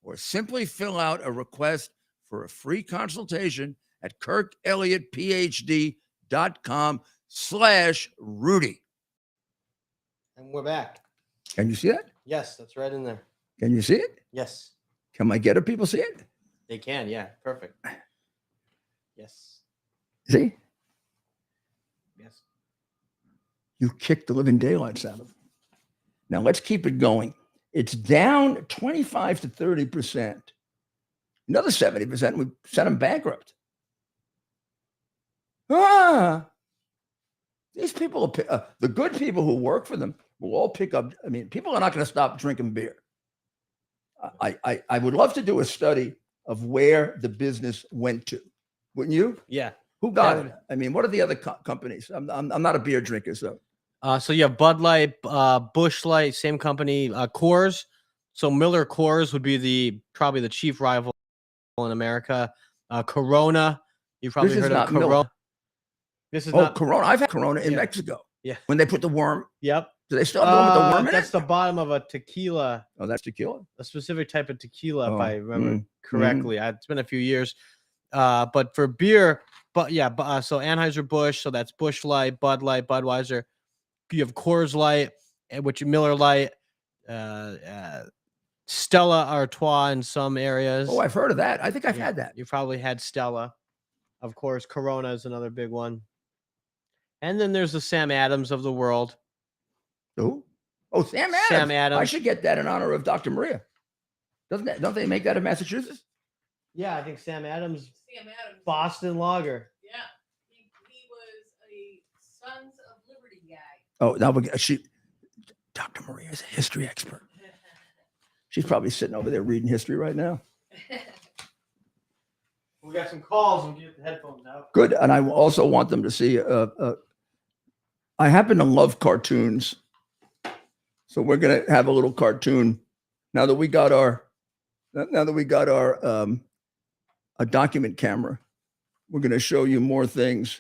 Or simply fill out a request for a free consultation at kirkelliottphd.com/Rudy. And we're back. Can you see that? Yes, that's right in there. Can you see it? Yes. Can my getter people see it? They can, yeah, perfect. Yes, See, yes. you kicked the living daylights out of them. Now let's keep it going. It's down 25 to 30%. Another 70%, we sent them bankrupt. These people, the good people who work for them will all pick up. I mean, people are not going to stop drinking beer. I would love to do a study of where the business went to. Wouldn't you? Yeah. Who got it? I mean, what are the other companies? I'm not a beer drinker, so. So you have Bud Light, Busch Light, same company, Coors. So Miller Coors would be probably the chief rival in America. Corona, you've probably heard of Corona. Miller. This is not Corona. I've had Corona in Mexico. Yeah. When they put the worm. Yep. Do they still have the one with the worm in That's it? the bottom of a tequila. Oh, that's tequila. A specific type of tequila, if I remember correctly. It's been a few years. But for beer, so Anheuser-Busch, so that's Busch Light, Bud Light, Budweiser. You have Coors Light, which Miller Light, Stella Artois in some areas. Oh, I've heard of that. I think I've had that. You probably had Stella. Of course, Corona is another big one. And then there's the Sam Adams of the world. Who? Oh, Sam Adams. Sam Adams. I should get that in honor of Dr. Maria. Don't they make that in Massachusetts? Yeah, I think Sam Adams. Boston Lager. Yeah. He was a Sons of Liberty guy. Oh, now Dr. Maria is a history expert. She's probably sitting over there reading history right now. We got some calls and get the headphones out. Good. And I also want them to see, I happen to love cartoons. So we're going to have a little cartoon now that we got our a document camera. We're going to show you more things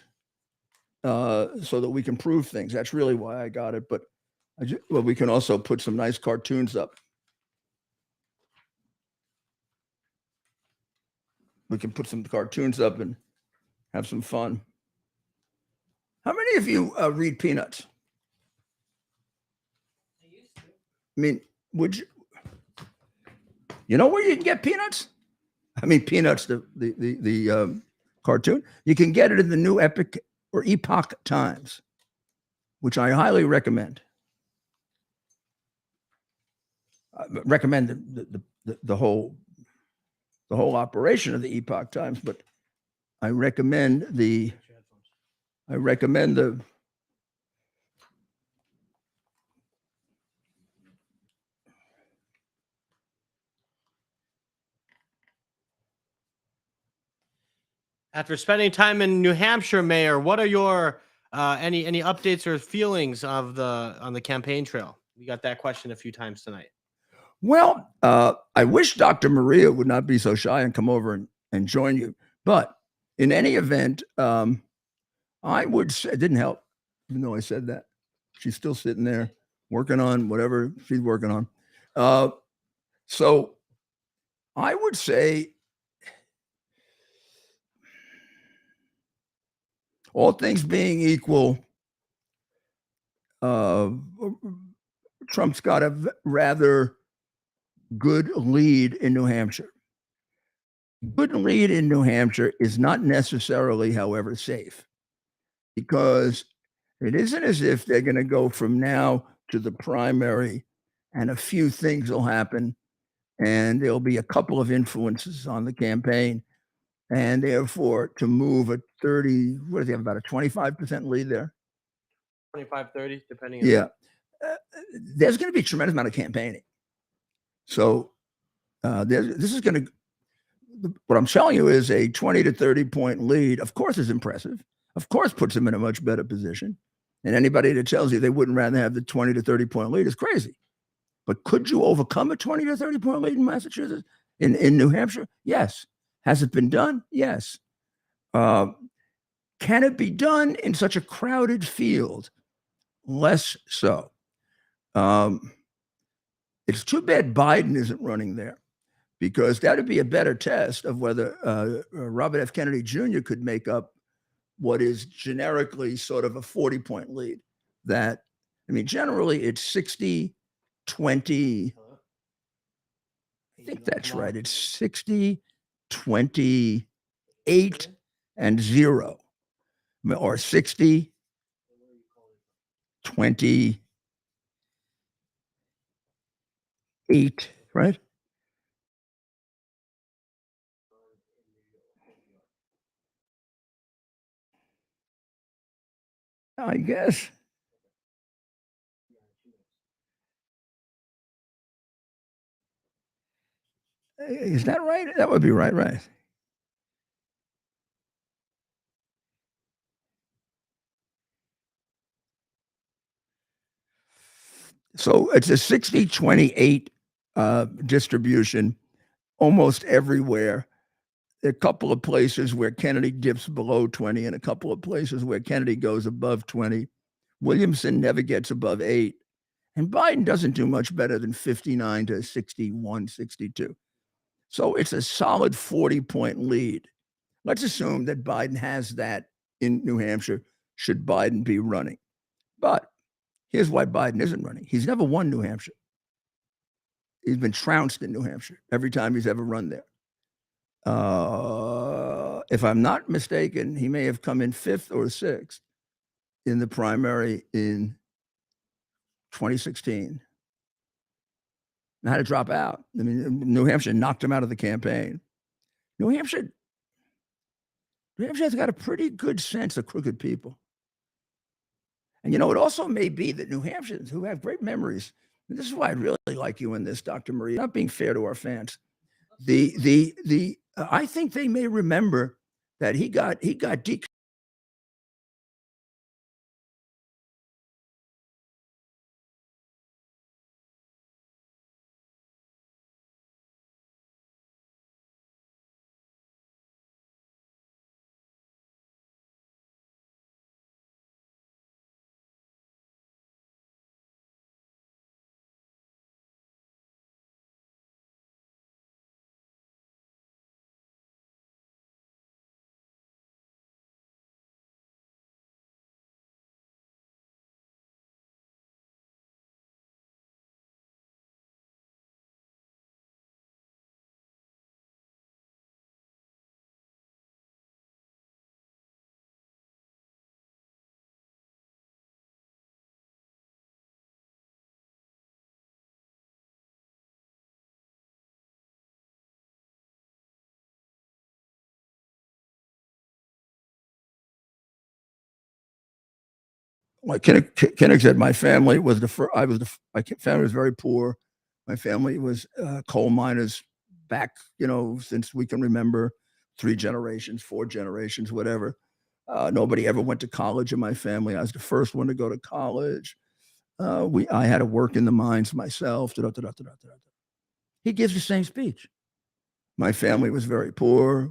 so that we can prove things. That's really why I got it. But we can also put some nice cartoons up. We can put some cartoons up and have some fun. How many of you read Peanuts? I used to. I mean, would you? You know where you can get Peanuts? I mean, Peanuts, the cartoon. You can get it in the new Epoch Times, which I highly recommend. Recommend the whole operation of the Epoch Times, but I recommend the. After spending time in New Hampshire, Mayor, what are your any updates or feelings on the campaign trail? We got that question a few times tonight. Well, I wish Dr. Maria would not be so shy and come over and join you. But in any event, I would say it didn't help, even though I said that. She's still sitting there working on whatever she's working on. So I would say all things being equal, Trump's got a rather good lead in New Hampshire. Good lead in New Hampshire is not necessarily, however, safe, because it isn't as if they're going to go from now to the primary and a few things will happen and there'll be a couple of influences on the campaign. And therefore, to move a 30, what does he have, about a 25% lead there? 25, 30, depending. Yeah. There's going to be a tremendous amount of campaigning. So this is going to, what I'm telling you is a 20 to 30 point lead, of course, is impressive. Of course, puts them in a much better position. And anybody that tells you they wouldn't rather have the 20 to 30 point lead is crazy. But could you overcome a 20 to 30 point lead in Massachusetts, in New Hampshire? Yes. Has it been done? Yes. Can it be done in such a crowded field? Less so. It's too bad Biden isn't running there, because that would be a better test of whether Robert F. Kennedy Jr. could make up what is generically sort of a 40-point lead. That, I mean, generally it's 60, 20. I think that's right. It's 60, 28 and 0, or 60, 28, right? I guess. Is that right? That would be right, right. So it's a 60-28 distribution almost everywhere. There are a couple of places where Kennedy dips below 20 and a couple of places where Kennedy goes above 20. Williamson never gets above 8. And Biden doesn't do much better than 59 to 61, 62. So it's a solid 40-point lead. Let's assume that Biden has that in New Hampshire, should Biden be running. But here's why Biden isn't running. He's never won New Hampshire. He's been trounced in New Hampshire every time he's ever run there. If I'm not mistaken, he may have come in 5th or 6th in the primary in 2016. And had to drop out. I mean, New Hampshire knocked him out of the campaign. New Hampshire has got a pretty good sense of crooked people. And, it also may be that New Hampshireans who have great memories, and this is why I really like you in this, Dr. Marie, not being fair to our fans. I think they may remember that he got like Kinnick said, my family was the first. My family was very poor. My family was coal miners back, since we can remember, 3 generations, 4 generations, whatever. Nobody ever went to college in my family. I was the first one to go to college. I had to work in the mines myself. He gives the same speech. My family was very poor.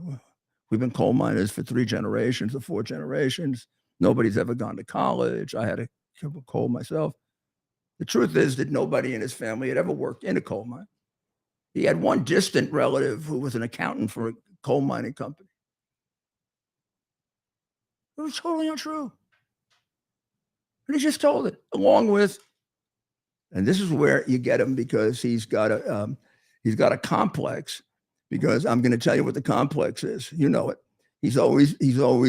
We've been coal miners for 3 generations or 4 generations. Nobody's ever gone to college. I had to coal myself. The truth is that nobody in his family had ever worked in a coal mine. He had one distant relative who was an accountant for a coal mining company. It was totally untrue. And he just told it, along with, and this is where you get him, because he's got a complex. Because I'm going to tell you what the complex is. You know it. He's always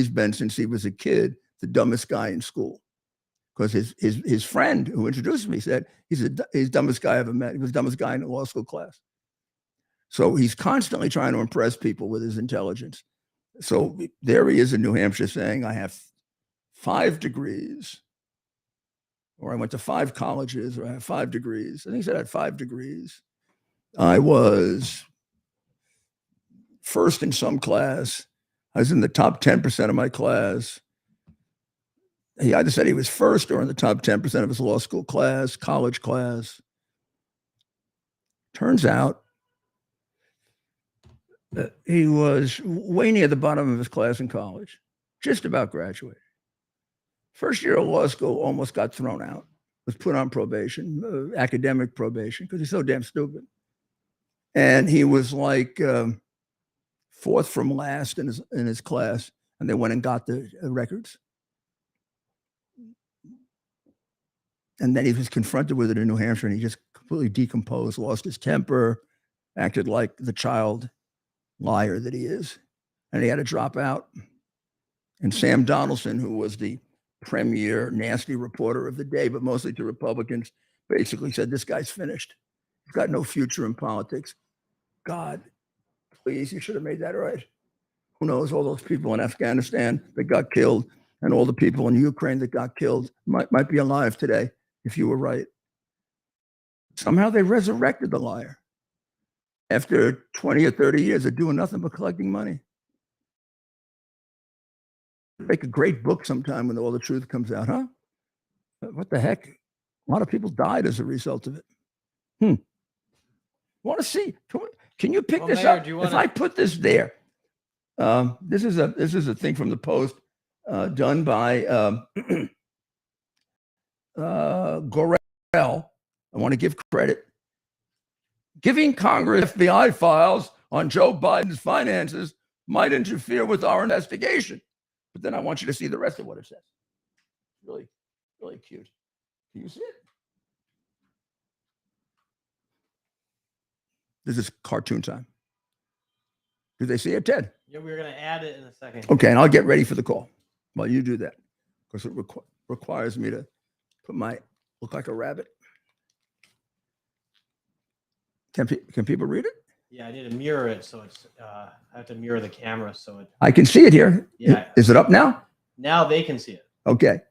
been, since he was a kid, the dumbest guy in school. Because his friend who introduced me said he's the dumbest guy I ever met. He was the dumbest guy in the law school class. So he's constantly trying to impress people with his intelligence. So there he is in New Hampshire saying, I have 5 degrees, or I went to 5 colleges, or I have 5 degrees. I think he said I had 5 degrees. I was first in some class. I was in the top 10% of my class. He either said he was first or in the top 10% of his law school class, college class. Turns out that he was way near the bottom of his class in college, just about graduated. First year of law school, almost got thrown out, was put on probation, academic probation, because he's so damn stupid. And he was like 4th from last in his class, and they went and got the records. And then he was confronted with it in New Hampshire, and he just completely decomposed, lost his temper, acted like the child liar that he is. And he had to drop out. And Sam Donaldson, who was the premier nasty reporter of the day, but mostly to Republicans, basically said, this guy's finished. He's got no future in politics. God, please, you should have made that right. Who knows, all those people in Afghanistan that got killed and all the people in Ukraine that got killed might be alive today if you were right. Somehow they resurrected the liar after 20 or 30 years of doing nothing but collecting money. Make a great book sometime when all the truth comes out, huh? What the heck? A lot of people died as a result of it. Want to see? Can you pick this Mayor, up? If I put this there, this is a thing from the Post done by Gorel. I want to give credit. Giving Congress FBI files on Joe Biden's finances might interfere with our investigation. But then I want you to see the rest of what it says. Really, really cute. Can you see it? This is cartoon time. Do they see it, Ted? Yeah, we're going to add it in a second. Okay, and I'll get ready for the call while you do that, because it requires me to put look like a rabbit. Can people read it? Yeah, I need to mirror it, so it's I have to mirror the camera so it. I can see it here. Yeah. Is it up now? Now they can see it. Okay.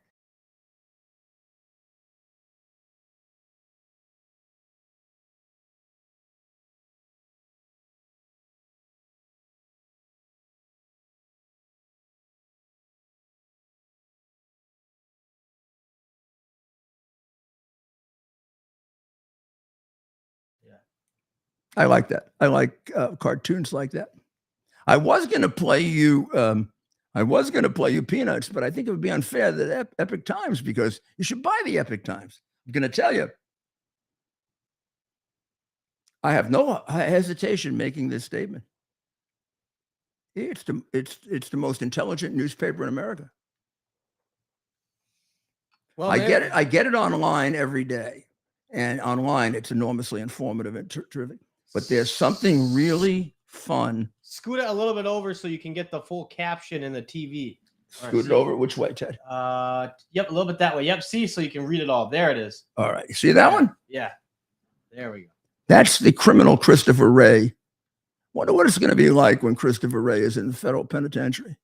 I like that. I like cartoons like that. I was going to play you Peanuts, but I think it would be unfair that Epic Times, because you should buy the Epic Times. I'm going to tell you, I have no hesitation making this statement. It's the most intelligent newspaper in America. Well, I get it online every day, and online it's enormously informative and terrific. But there's something really fun. Scoot it a little bit over so you can get the full caption in the TV. Scoot it over. Which way, Ted? Yep, a little bit that way. Yep, see, so you can read it all. There it is. All right. You see that one? Yeah. There we go. That's the criminal Christopher Wray. Wonder what it's going to be like when Christopher Wray is in the federal penitentiary,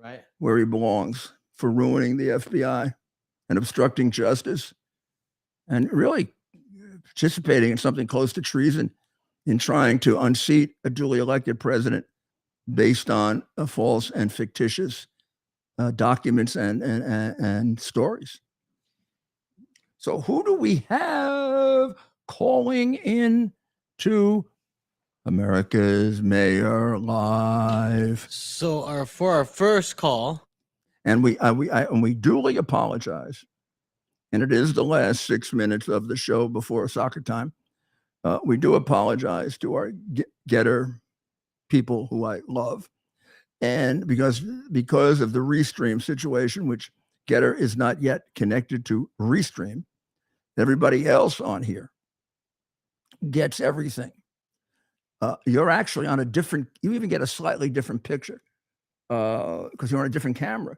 Right. where he belongs, for ruining the FBI and obstructing justice and really participating in something close to treason in trying to unseat a duly elected president based on false and fictitious documents and stories. So who do we have calling in to America's Mayor Live? So for our first call, and we duly apologize. And it is the last 6 minutes of the show before soccer time. We do apologize to our Getter people who I love. And because of the Restream situation, which Getter is not yet connected to Restream, everybody else on here gets everything. You're actually on a different, you even get a slightly different picture because you're on a different camera.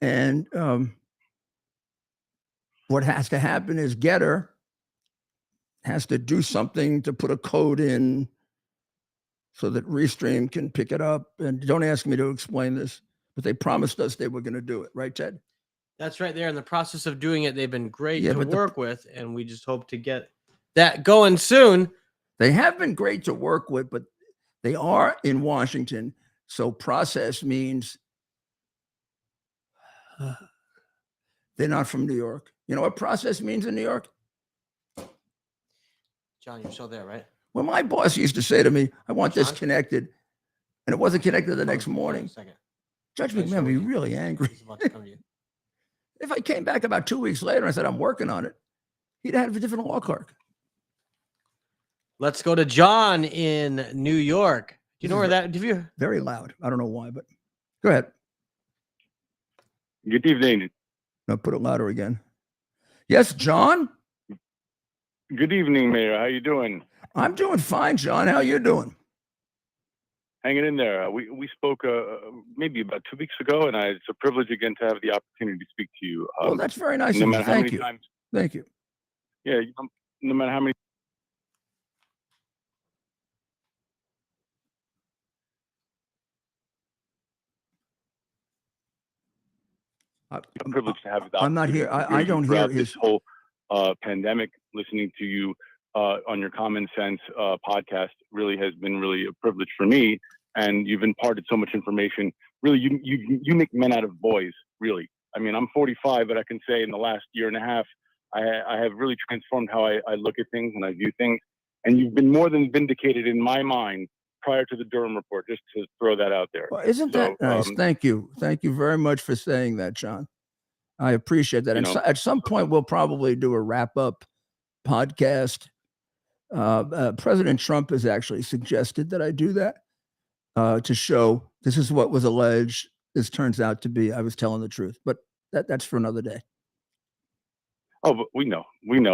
And what has to happen is Getter has to do something to put a code in so that Restream can pick it up. And don't ask me to explain this, but they promised us they were going to do it. Right, Ted? That's right. There in the process of doing it, they've been great to work with, and we just hope to get that going soon. They have been great to work with, but they are in Washington. So process means they're not from New York. You know what process means in New York? John, you're still there, right? Well, my boss used to say to me, I want this connected. And it wasn't connected the next morning. Judge McMahon would be really angry. If I came back about 2 weeks later and I said, I'm working on it, he'd have a different law clerk. Let's go to John in New York. Do you know where that? Very loud. I don't know why, but go ahead. Good evening. No, put it louder again. Yes, John? Good evening, Mayor. How you doing? I'm doing fine, John. How you doing? hanging in there. We spoke maybe about 2 weeks ago, and it's a privilege again to have the opportunity to speak to you. Well, that's very nice no of you. matter how Thank many you. times. Thank you. Yeah, no matter how many. A privilege to have the I'm not here. I don't hear throughout his this whole pandemic. Listening to you on your Common Sense podcast really has been really a privilege for me, and you've imparted so much information. Really, you make men out of boys. Really, I mean, I'm 45, but I can say in the last year and a half, I have really transformed how I look at things and I view things. And you've been more than vindicated in my mind prior to the Durham report. Just to throw that out there. Well, isn't that nice? Thank you. Thank you very much for saying that, John. I appreciate that. And at some point, we'll probably do a wrap-up podcast. President Trump has actually suggested that I do that to show this is what was alleged. This turns out to be, I was telling the truth, but that's for another day. Oh, but we know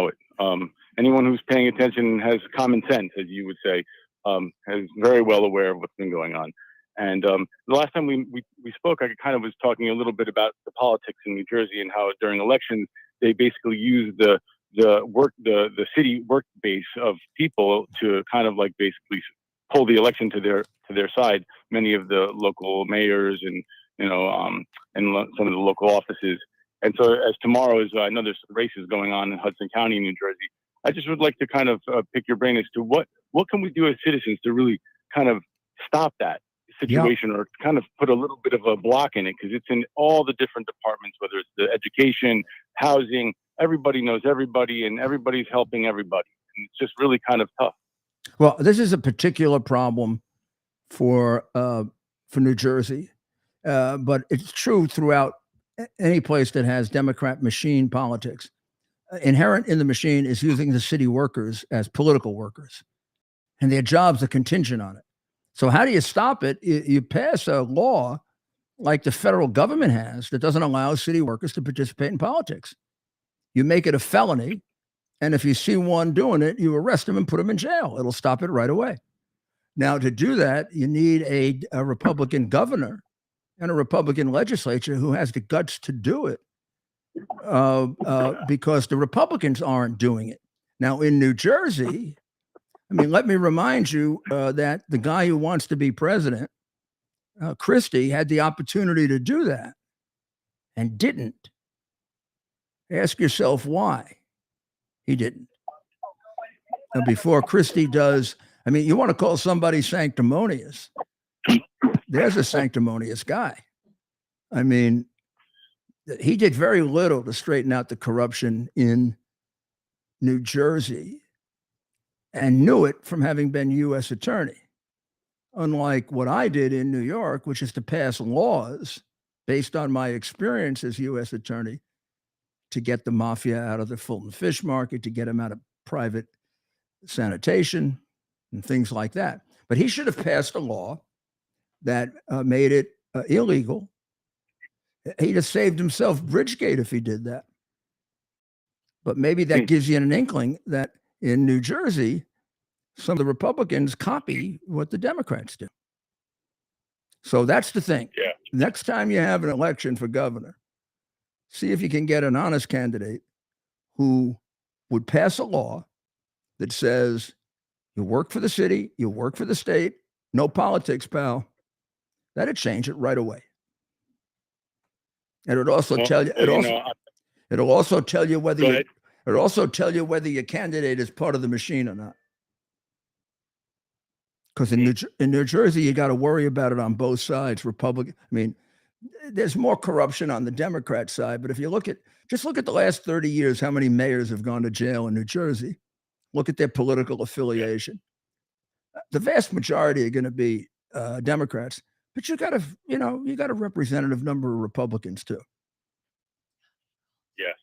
it. Anyone who's paying attention and has common sense, as you would say, is very well aware of what's been going on. And the last time we spoke, I kind of was talking a little bit about the politics in New Jersey and how during elections they basically use the city work base of people to kind of like basically pull the election to their side. Many of the local mayors and some of the local offices. And so as tomorrow is, I know there's races going on in Hudson County, New Jersey. I just would like to kind of pick your brain as to what can we do as citizens to really kind of stop that situation, or kind of put a little bit of a block in it, because it's in all the different departments, whether it's the education, housing, everybody knows everybody and everybody's helping everybody. And it's just really kind of tough. Well, this is a particular problem for New Jersey, but it's true throughout any place that has Democrat machine politics. Inherent in the machine is using the city workers as political workers, and their jobs are contingent on it. So how do you stop it? You pass a law like the federal government has that doesn't allow city workers to participate in politics. You make it a felony, and if you see one doing it, you arrest them and put them in jail. It'll stop it right away. Now, to do that, you need a Republican governor and a Republican legislature who has the guts to do it, because the Republicans aren't doing it. Now, in New Jersey, I mean, let me remind you that the guy who wants to be president, Christie, had the opportunity to do that and didn't. Ask yourself why he didn't. And before Christie does, I mean, you want to call somebody sanctimonious. There's a sanctimonious guy. I mean, he did very little to straighten out the corruption in New Jersey, and knew it from having been U.S. attorney. Unlike what I did in New York, which is to pass laws based on my experience as U.S. attorney to get the mafia out of the Fulton Fish Market, to get them out of private sanitation and things like that. But he should have passed a law that made it illegal. He'd have saved himself Bridgegate if he did that. But maybe that gives you an inkling that in New Jersey, some of the Republicans copy what the Democrats do. So that's the thing. Yeah. Next time you have an election for governor, see if you can get an honest candidate who would pass a law that says you work for the city, you work for the state, no politics, pal. That'd change it right away. And it would also tell you. It'll also tell you whether it'll also tell you whether your candidate is part of the machine or not. Because in New Jersey, you got to worry about it on both sides. Republican. I mean, there's more corruption on the Democrat side, but if you look at the last 30 years, how many mayors have gone to jail in New Jersey? Look at their political affiliation. The vast majority are going to be Democrats, but you got a representative number of Republicans too. Yes,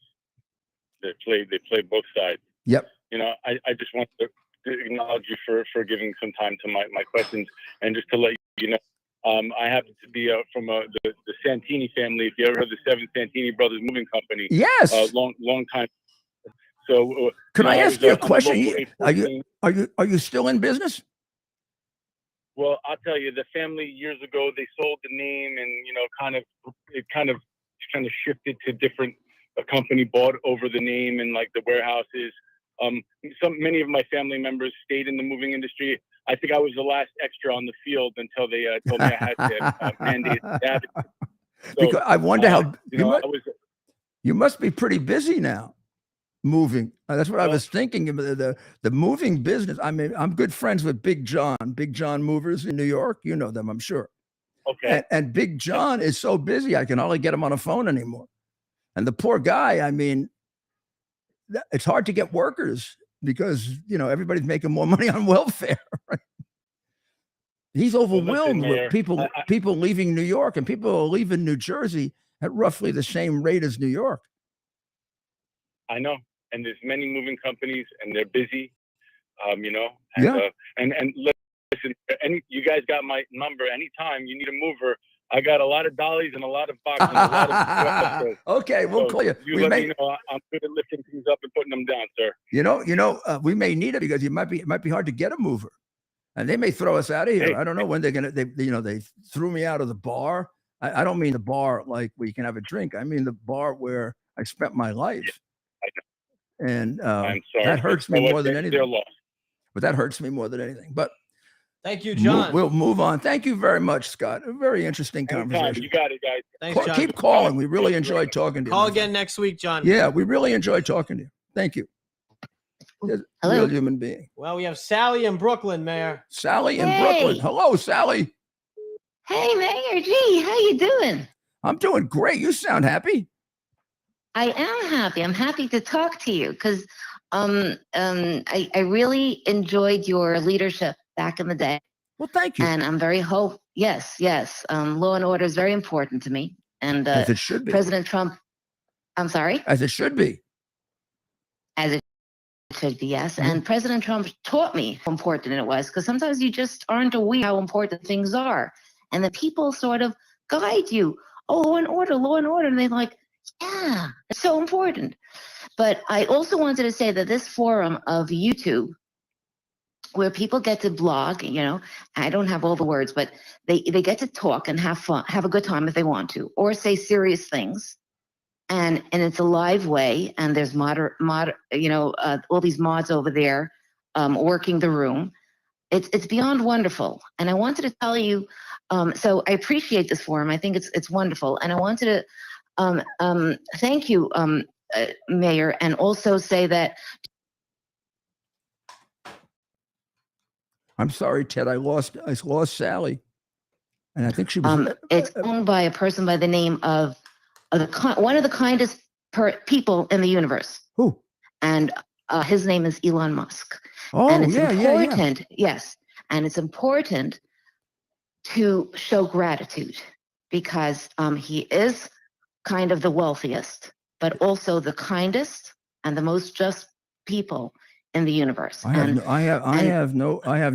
they play both sides. Yep. I just want to acknowledge you for giving some time to my questions, and just to let you know, I happen to be from the Santini family. If you ever heard the Seven Santini Brothers Moving Company, yes, long time. So can I ask you a question? Are you still in business? Well, I'll tell you, the family years ago, they sold the name, and it kind of shifted to different. A company bought over the name and like the warehouses. Many of my family members stayed in the moving industry. I think I was the last extra on the field until they told me I had to mandate that. So, because I wonder how you must be pretty busy now. Moving. That's what I was thinking. The moving business. I mean, I'm good friends with Big John Movers in New York. You know them, I'm sure. Okay. And Big John is so busy, I can hardly get him on a phone anymore. And the poor guy, I mean, it's hard to get workers because, everybody's making more money on welfare. Right? He's overwhelmed with people leaving New York, and people are leaving New Jersey at roughly the same rate as New York. I know. And there's many moving companies, and they're busy, and listen, you guys got my number. Anytime you need a mover, I got a lot of dollies and a lot of boxes. And a lot of okay, we'll call you. You let me know. I'm good at lifting things up and putting them down, sir. We may need it because it might be hard to get a mover, and they may throw us out of here. I don't know when they're gonna. They threw me out of the bar. I don't mean the bar like where you can have a drink. I mean the bar where I spent my life. Yeah, I know. And I'm sorry. that hurts me more than anything. They're lost. But that hurts me more than anything. But thank you, John. We'll move on. Thank you very much, Scott. A very interesting conversation. You got it, guys. Thanks, John. Keep calling. We really enjoyed talking to you. Call again next week, John. Yeah, we really enjoyed talking to you. Thank you. Hello. Real human being. Well, we have Sally in Brooklyn, Mayor. Sally in Brooklyn. Hello, Sally. Hey, Mayor G. How you doing? I'm doing great. You sound happy. I am happy. I'm happy to talk to you because I really enjoyed your leadership back in the day. Well, thank you. And I'm very yes. Law and order is very important to me. And as it should be. President Trump, I'm sorry? As it should be. As it should be, yes. Mm-hmm. And President Trump taught me how important it was because sometimes you just aren't aware how important things are. And the people sort of guide you. Oh, law and order. And they're like, yeah, it's so important. But I also wanted to say that this forum of YouTube, where people get to blog, I don't have all the words, but they get to talk and have fun, have a good time if they want to, or say serious things. And it's a live way, and there's all these mods over there working the room. It's beyond wonderful. And I wanted to tell you, so I appreciate this forum. I think it's wonderful. And I wanted to thank you, Mayor, and also say that. I'm sorry, Ted. I lost Sally, and I think she was. It's owned by a person by the name of one of the kindest people in the universe. Who? And his name is Elon Musk. Oh, and it's important, yeah. Yes, and it's important to show gratitude because he is kind of the wealthiest, but also the kindest and the most just people in the universe. I have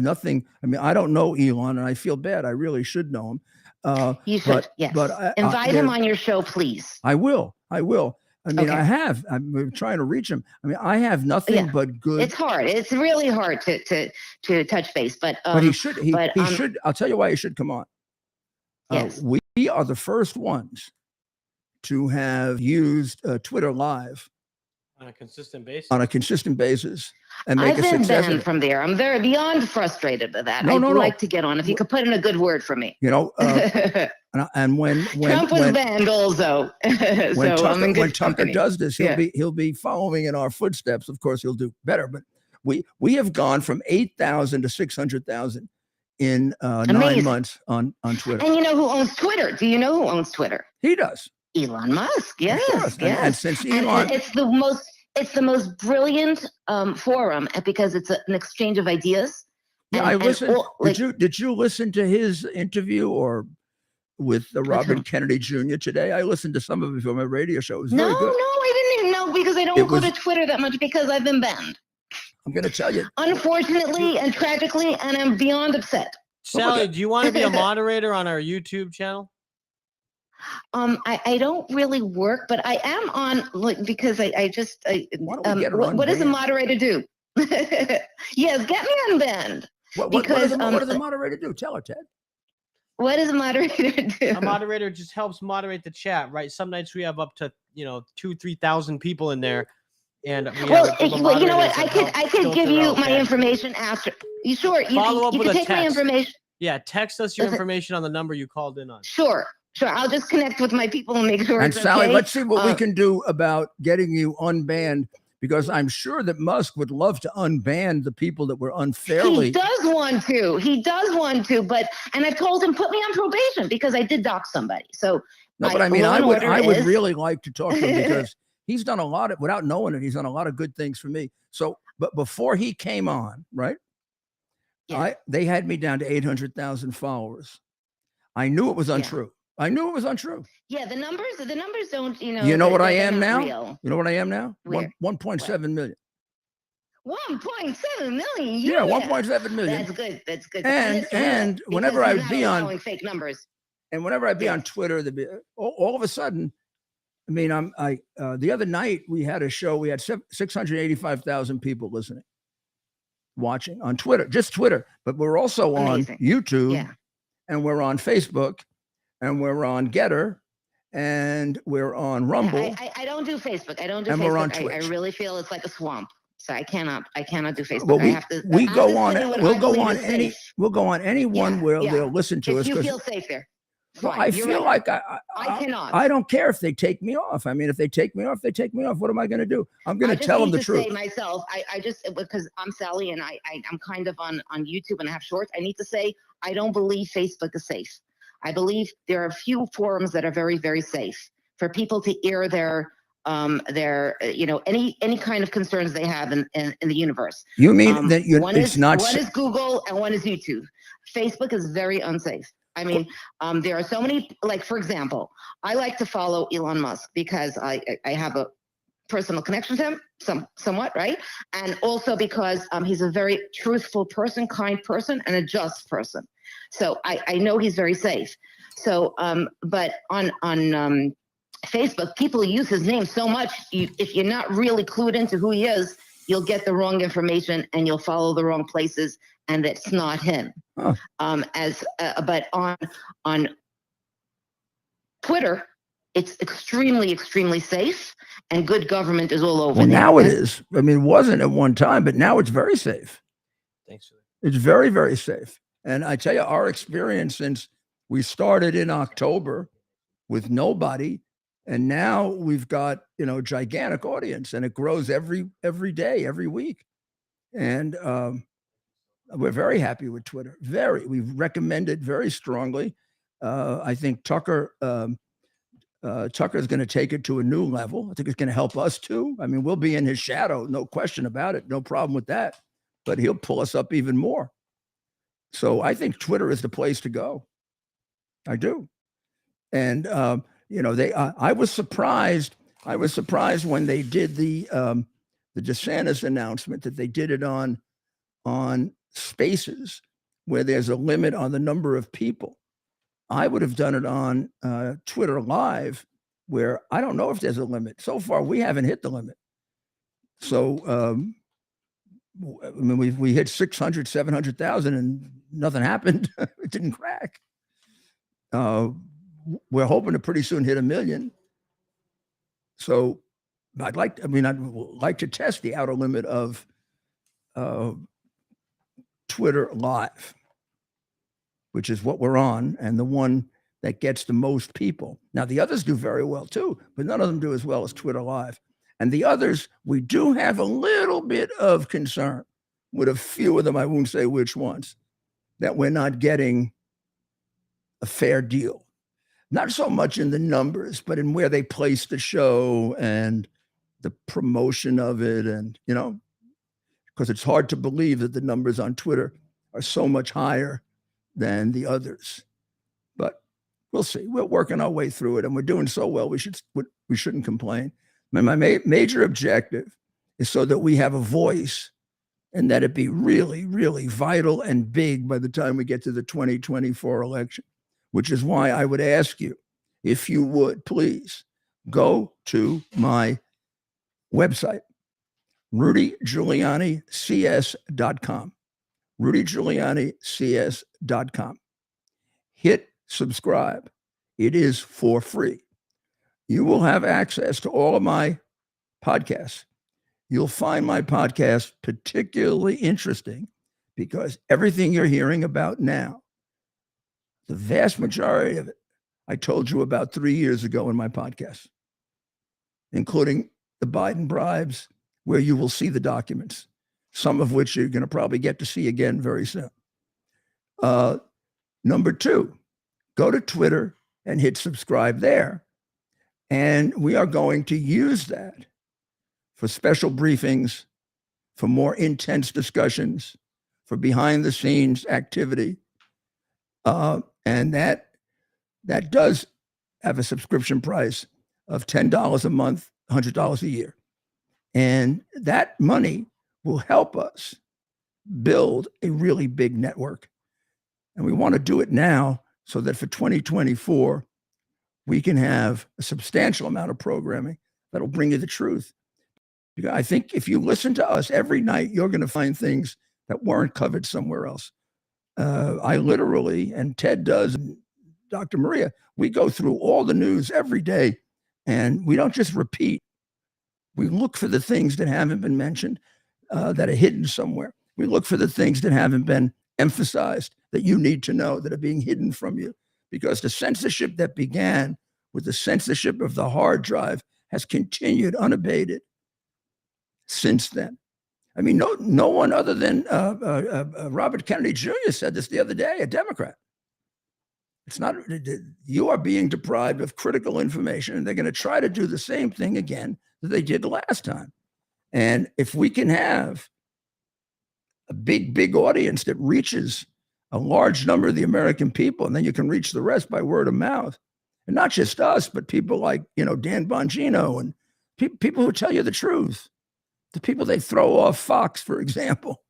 nothing. I mean, I don't know Elon, and I feel bad. I really should know him. You should, yes. But invite him on your show, please. I will. I mean, okay. I'm trying to reach him. I mean, I have nothing but good. It's hard. It's really hard to touch base, but he should. He should. I'll tell you why he should come on. Yes, we are the first ones to have used Twitter Live on a consistent basis. And make I've been banned from there. I'm very beyond frustrated with that. I'd like to get on if you could put in a good word for me. And when Trump was banned also, when Tucker does this, he'll be following in our footsteps. Of course, he'll do better. But we have gone from 8,000 to 600,000 in 9 months on Twitter. And you know who owns Twitter? Do you know who owns Twitter? He does. Elon Musk. Yes. And since Elon, it's the most brilliant forum because it's an exchange of ideas. Yeah, I listened. Did you listen to his interview or with Robert Kennedy Jr. today? I listened to some of it on my radio show. It was very good. No, I didn't know because I don't go to Twitter that much because I've been banned. I'm going to tell you. Unfortunately and tragically, and I'm beyond upset. Sally, do you want to be a moderator on our YouTube channel? I don't really work, but I am on because I just what does a moderator do? Yes, get me unbanned. What Because, does the moderator do? Tell her, Ted. What does a moderator do? A moderator just helps moderate the chat, right? Some nights we have up to 2,000-3,000 people in there, and we Well, have a group of well, you know what? moderators I that could help give filter you out my bad information after. You sure? Follow up You with can a take my text. information. Yeah, text us your Listen. information on the number you called in on. Sure. I'll just connect with my people and make sure And it's Sally, okay. let's see what we can do about getting you unbanned, because I'm sure that Musk would love to unban the people that were unfairly. He does want to. And I've told him, put me on probation because I did dox somebody. So No, but I mean, law I and would order is- really like to talk to him because he's done a lot of, without knowing it, he's done a lot of good things for me. So, but before he came on, right? Yeah. They had me down to 800,000 followers. I knew it was untrue. I knew it was untrue. Yeah, the numbers don't, You know what I they're am not now? real. You know what I am now? Where? 1.7 million. 1.7 million. Yeah, 1.7 million. That's good. And whenever I be on fake numbers. And whenever I be on Twitter, all of a sudden, I mean, the other night we had a show. We had 685,000 people listening, watching on Twitter, just Twitter. But we're also Amazing. on YouTube, Yeah. and we're on Facebook, and we're on Getter, and we're on Rumble. I don't do Facebook. I don't do And Facebook. we're on I Twitch. really feel it's like a swamp. So I cannot do Facebook. Well, I have to. we I'm go just on. putting what We'll I go believe on is any. safe. We'll go on any one where Yeah. they'll listen to If us. you 'Cause- feel safe there. well, Fine, I you're feel right. like I cannot. I don't care if they take me off. I mean, if they take me off, they take me off. What am I going to do? I'm going to tell them the truth. Say myself, I just, because I'm Sally and I'm kind of on YouTube and I have shorts. I need to say, I don't believe Facebook is safe. I believe there are a few forums that are very, very safe for people to air their any kind of concerns they have in the universe. You mean that one is Google and one is YouTube. Facebook is very unsafe. I mean, there are so many, like, for example, I like to follow Elon Musk because I have a personal connection to him, somewhat, right? And also because he's a very truthful person, kind person, and a just person. So I know he's very safe. So, but on Facebook, people use his name so much. If you're not really clued into who he is, you'll get the wrong information and you'll follow the wrong places, and that's not him. Huh. But on Twitter, it's extremely, extremely safe, and good government is all over. Well, there. now it is. I mean, it wasn't at one time, but now it's very safe. Thanks for that. It's very, very safe. And I tell you, our experience since we started in October with nobody, and now we've got, gigantic audience, and it grows every day, every week. And we're very happy with Twitter. We recommend it very strongly. I think Tucker is going to take it to a new level. I think it's going to help us too. I mean, we'll be in his shadow, no question about it. No problem with that. But he'll pull us up even more. So I think Twitter is the place to go. I do. And I was surprised. I was surprised when they did the DeSantis announcement that they did it on Spaces, where there's a limit on the number of people. I would have done it on Twitter Live, where I don't know if there's a limit. So far, we haven't hit the limit. So, I mean, we hit 600, 700,000 and nothing happened. It didn't crack. We're hoping to pretty soon hit 1 million. So I'd like to test the outer limit of Twitter Live, which is what we're on, and the one that gets the most people. Now, the others do very well too, but none of them do as well as Twitter Live. And the others, we do have a little bit of concern with a few of them, I won't say which ones, that we're not getting a fair deal. Not so much in the numbers, but in where they place the show and the promotion of it. And, because it's hard to believe that the numbers on Twitter are so much higher than the others. But we'll see. We're working our way through it, and we're doing so well, we shouldn't complain. My major objective is so that we have a voice and that it be really, really vital and big by the time we get to the 2024 election, which is why I would ask you, if you would, please go to my website, RudyGiulianiCS.com. RudyGiulianiCS.com. Hit subscribe. It is for free. You will have access to all of my podcasts. You'll find my podcast particularly interesting because everything you're hearing about now, the vast majority of it, I told you about 3 years ago in my podcast, including the Biden bribes, where you will see the documents, some of which you're going to probably get to see again very soon. Number two, go to Twitter and hit subscribe there. And we are going to use that for special briefings, for more intense discussions, for behind the scenes activity. And that does have a subscription price of $10 a month, $100 a year. And that money will help us build a really big network. And we want to do it now so that for 2024, we can have a substantial amount of programming that'll bring you the truth. Because I think if you listen to us every night, you're going to find things that weren't covered somewhere else. I literally, and Ted does, and Dr. Maria, we go through all the news every day, and we don't just repeat. We look for the things that haven't been mentioned, that are hidden somewhere. We look for the things that haven't been emphasized, that you need to know, that are being hidden from you. Because the censorship that began with the censorship of the hard drive has continued unabated since then. I mean, no one other than Robert Kennedy Jr. said this the other day, a Democrat. It's not, you are being deprived of critical information, and they're going to try to do the same thing again that they did last time. And if we can have a big audience that reaches a large number of the American people, and then you can reach the rest by word of mouth, and not just us, but people like, Dan Bongino and people who tell you the truth, the people they throw off Fox, for example.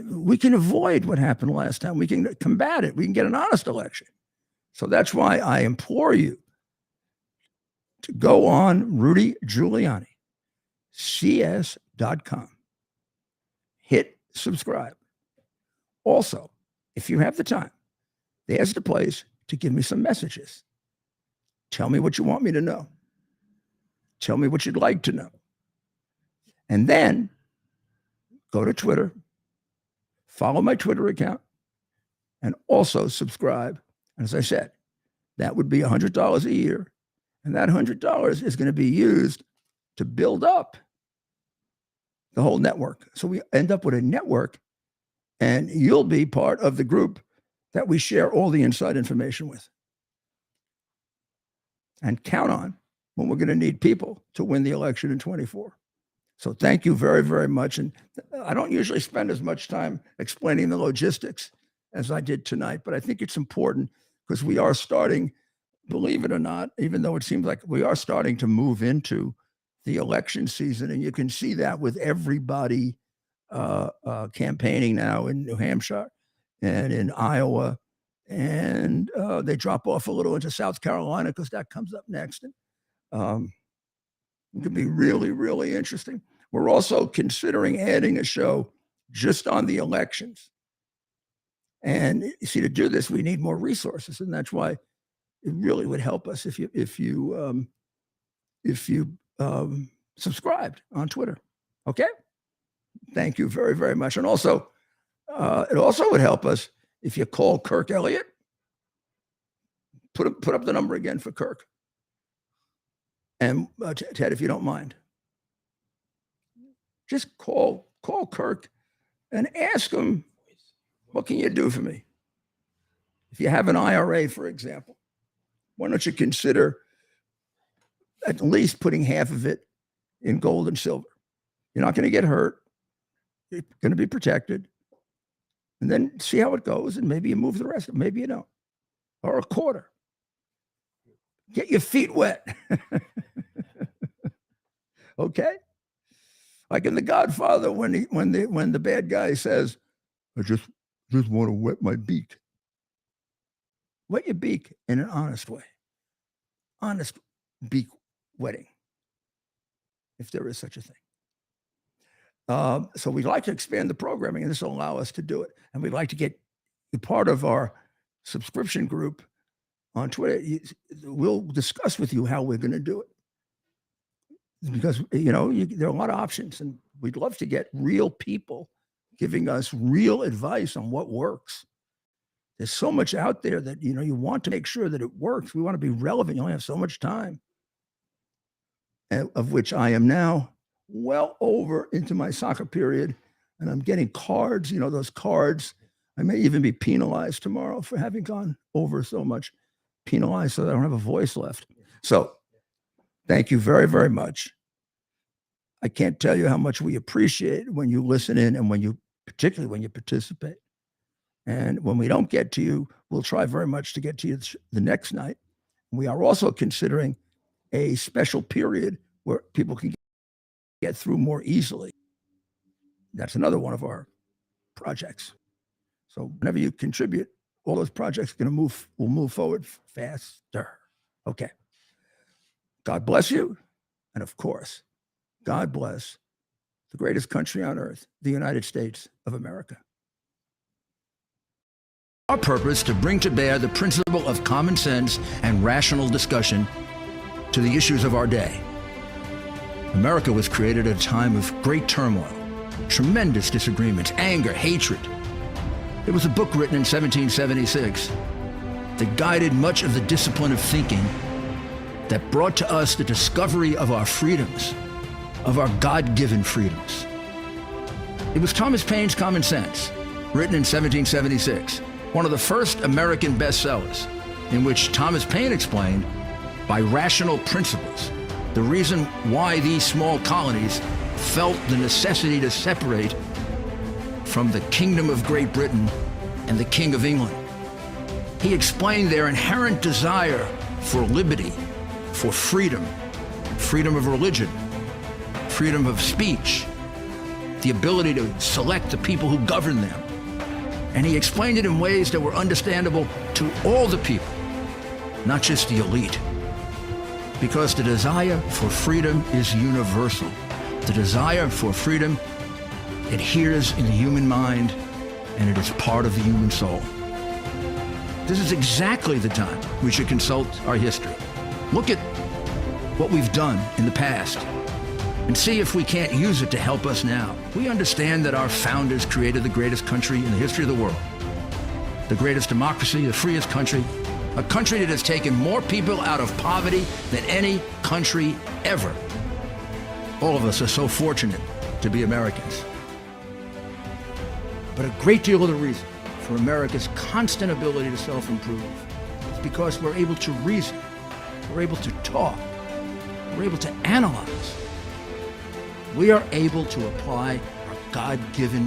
We can avoid what happened last time. We can combat it. We can get an honest election. So that's why I implore you to go on Rudy Giuliani, CS.com. Hit subscribe. Also, if you have the time, there's the place to give me some messages. Tell me what you want me to know. Tell me what you'd like to know. And then go to Twitter, follow my Twitter account, and also subscribe. And as I said, that would be $100 a year. And that $100 is going to be used to build up the whole network. So we end up with a network, and you'll be part of the group that we share all the inside information with. And count on when we're going to need people to win the election in 24. So thank you very, very much. And I don't usually spend as much time explaining the logistics as I did tonight, but I think it's important because we are starting, believe it or not, even though it seems like we are starting to move into the election season. And you can see that with everybody campaigning now in New Hampshire and in Iowa. And they drop off a little into South Carolina because that comes up next. And it could be really, really interesting. We're also considering adding a show just on the elections. And you see, to do this, we need more resources. And that's why it really would help us if you subscribed on Twitter. Okay? Thank you very, very much. And also, it also would help us if you call Kirk Elliott. Put up the number again for Kirk. And Ted, if you don't mind, just call Kirk and ask him, what can you do for me? If you have an IRA, for example, why don't you consider at least putting half of it in gold and silver? You're not going to get hurt. You're going to be protected. And then see how it goes, and maybe you move the rest, maybe you don't. Or a quarter. Get your feet wet. Okay? Like in The Godfather, when the bad guy says, I just want to wet my beak. Wet your beak in an honest way. Honest beak wetting, if there is such a thing. So we'd like to expand the programming, and this will allow us to do it. And we'd like to get you part of our subscription group on Twitter. We'll discuss with you how we're going to do it, because there are a lot of options, and we'd love to get real people giving us real advice on what works. There's so much out there that you want to make sure that it works. We want to be relevant. You only have so much time, of which I am now well over into my soccer period, and I'm getting cards. Those cards. I may even be penalized tomorrow for having gone over so much. Penalized so that I don't have a voice left. So thank you very, very much. I can't tell you how much we appreciate when you listen in, and particularly when you participate. And when we don't get to you, we'll try very much to get to you the next night. We are also considering a special period where people can get through more easily. That's another one of our projects. So whenever you contribute, all those projects will move forward faster. Okay. God bless you. And of course, God bless the greatest country on earth, the United States of America. Our purpose to bring to bear the principle of common sense and rational discussion to the issues of our day. America was created at a time of great turmoil, tremendous disagreements, anger, hatred. There was a book written in 1776 that guided much of the discipline of thinking that brought to us the discovery of our freedoms, of our God-given freedoms. It was Thomas Paine's Common Sense, written in 1776, one of the first American bestsellers, in which Thomas Paine explained, by rational principles, the reason why these small colonies felt the necessity to separate from the Kingdom of Great Britain and the King of England. He explained their inherent desire for liberty, for freedom, freedom of religion, freedom of speech, the ability to select the people who govern them. And he explained it in ways that were understandable to all the people, not just the elite. Because the desire for freedom is universal. The desire for freedom adheres in the human mind, and it is part of the human soul. This is exactly the time we should consult our history. Look at what we've done in the past and see if we can't use it to help us now. We understand that our founders created the greatest country in the history of the world, the greatest democracy, the freest country, a country that has taken more people out of poverty than any country ever. All of us are so fortunate to be Americans. But a great deal of the reason for America's constant ability to self-improve is because we're able to reason, we're able to talk, we're able to analyze. We are able to apply our God-given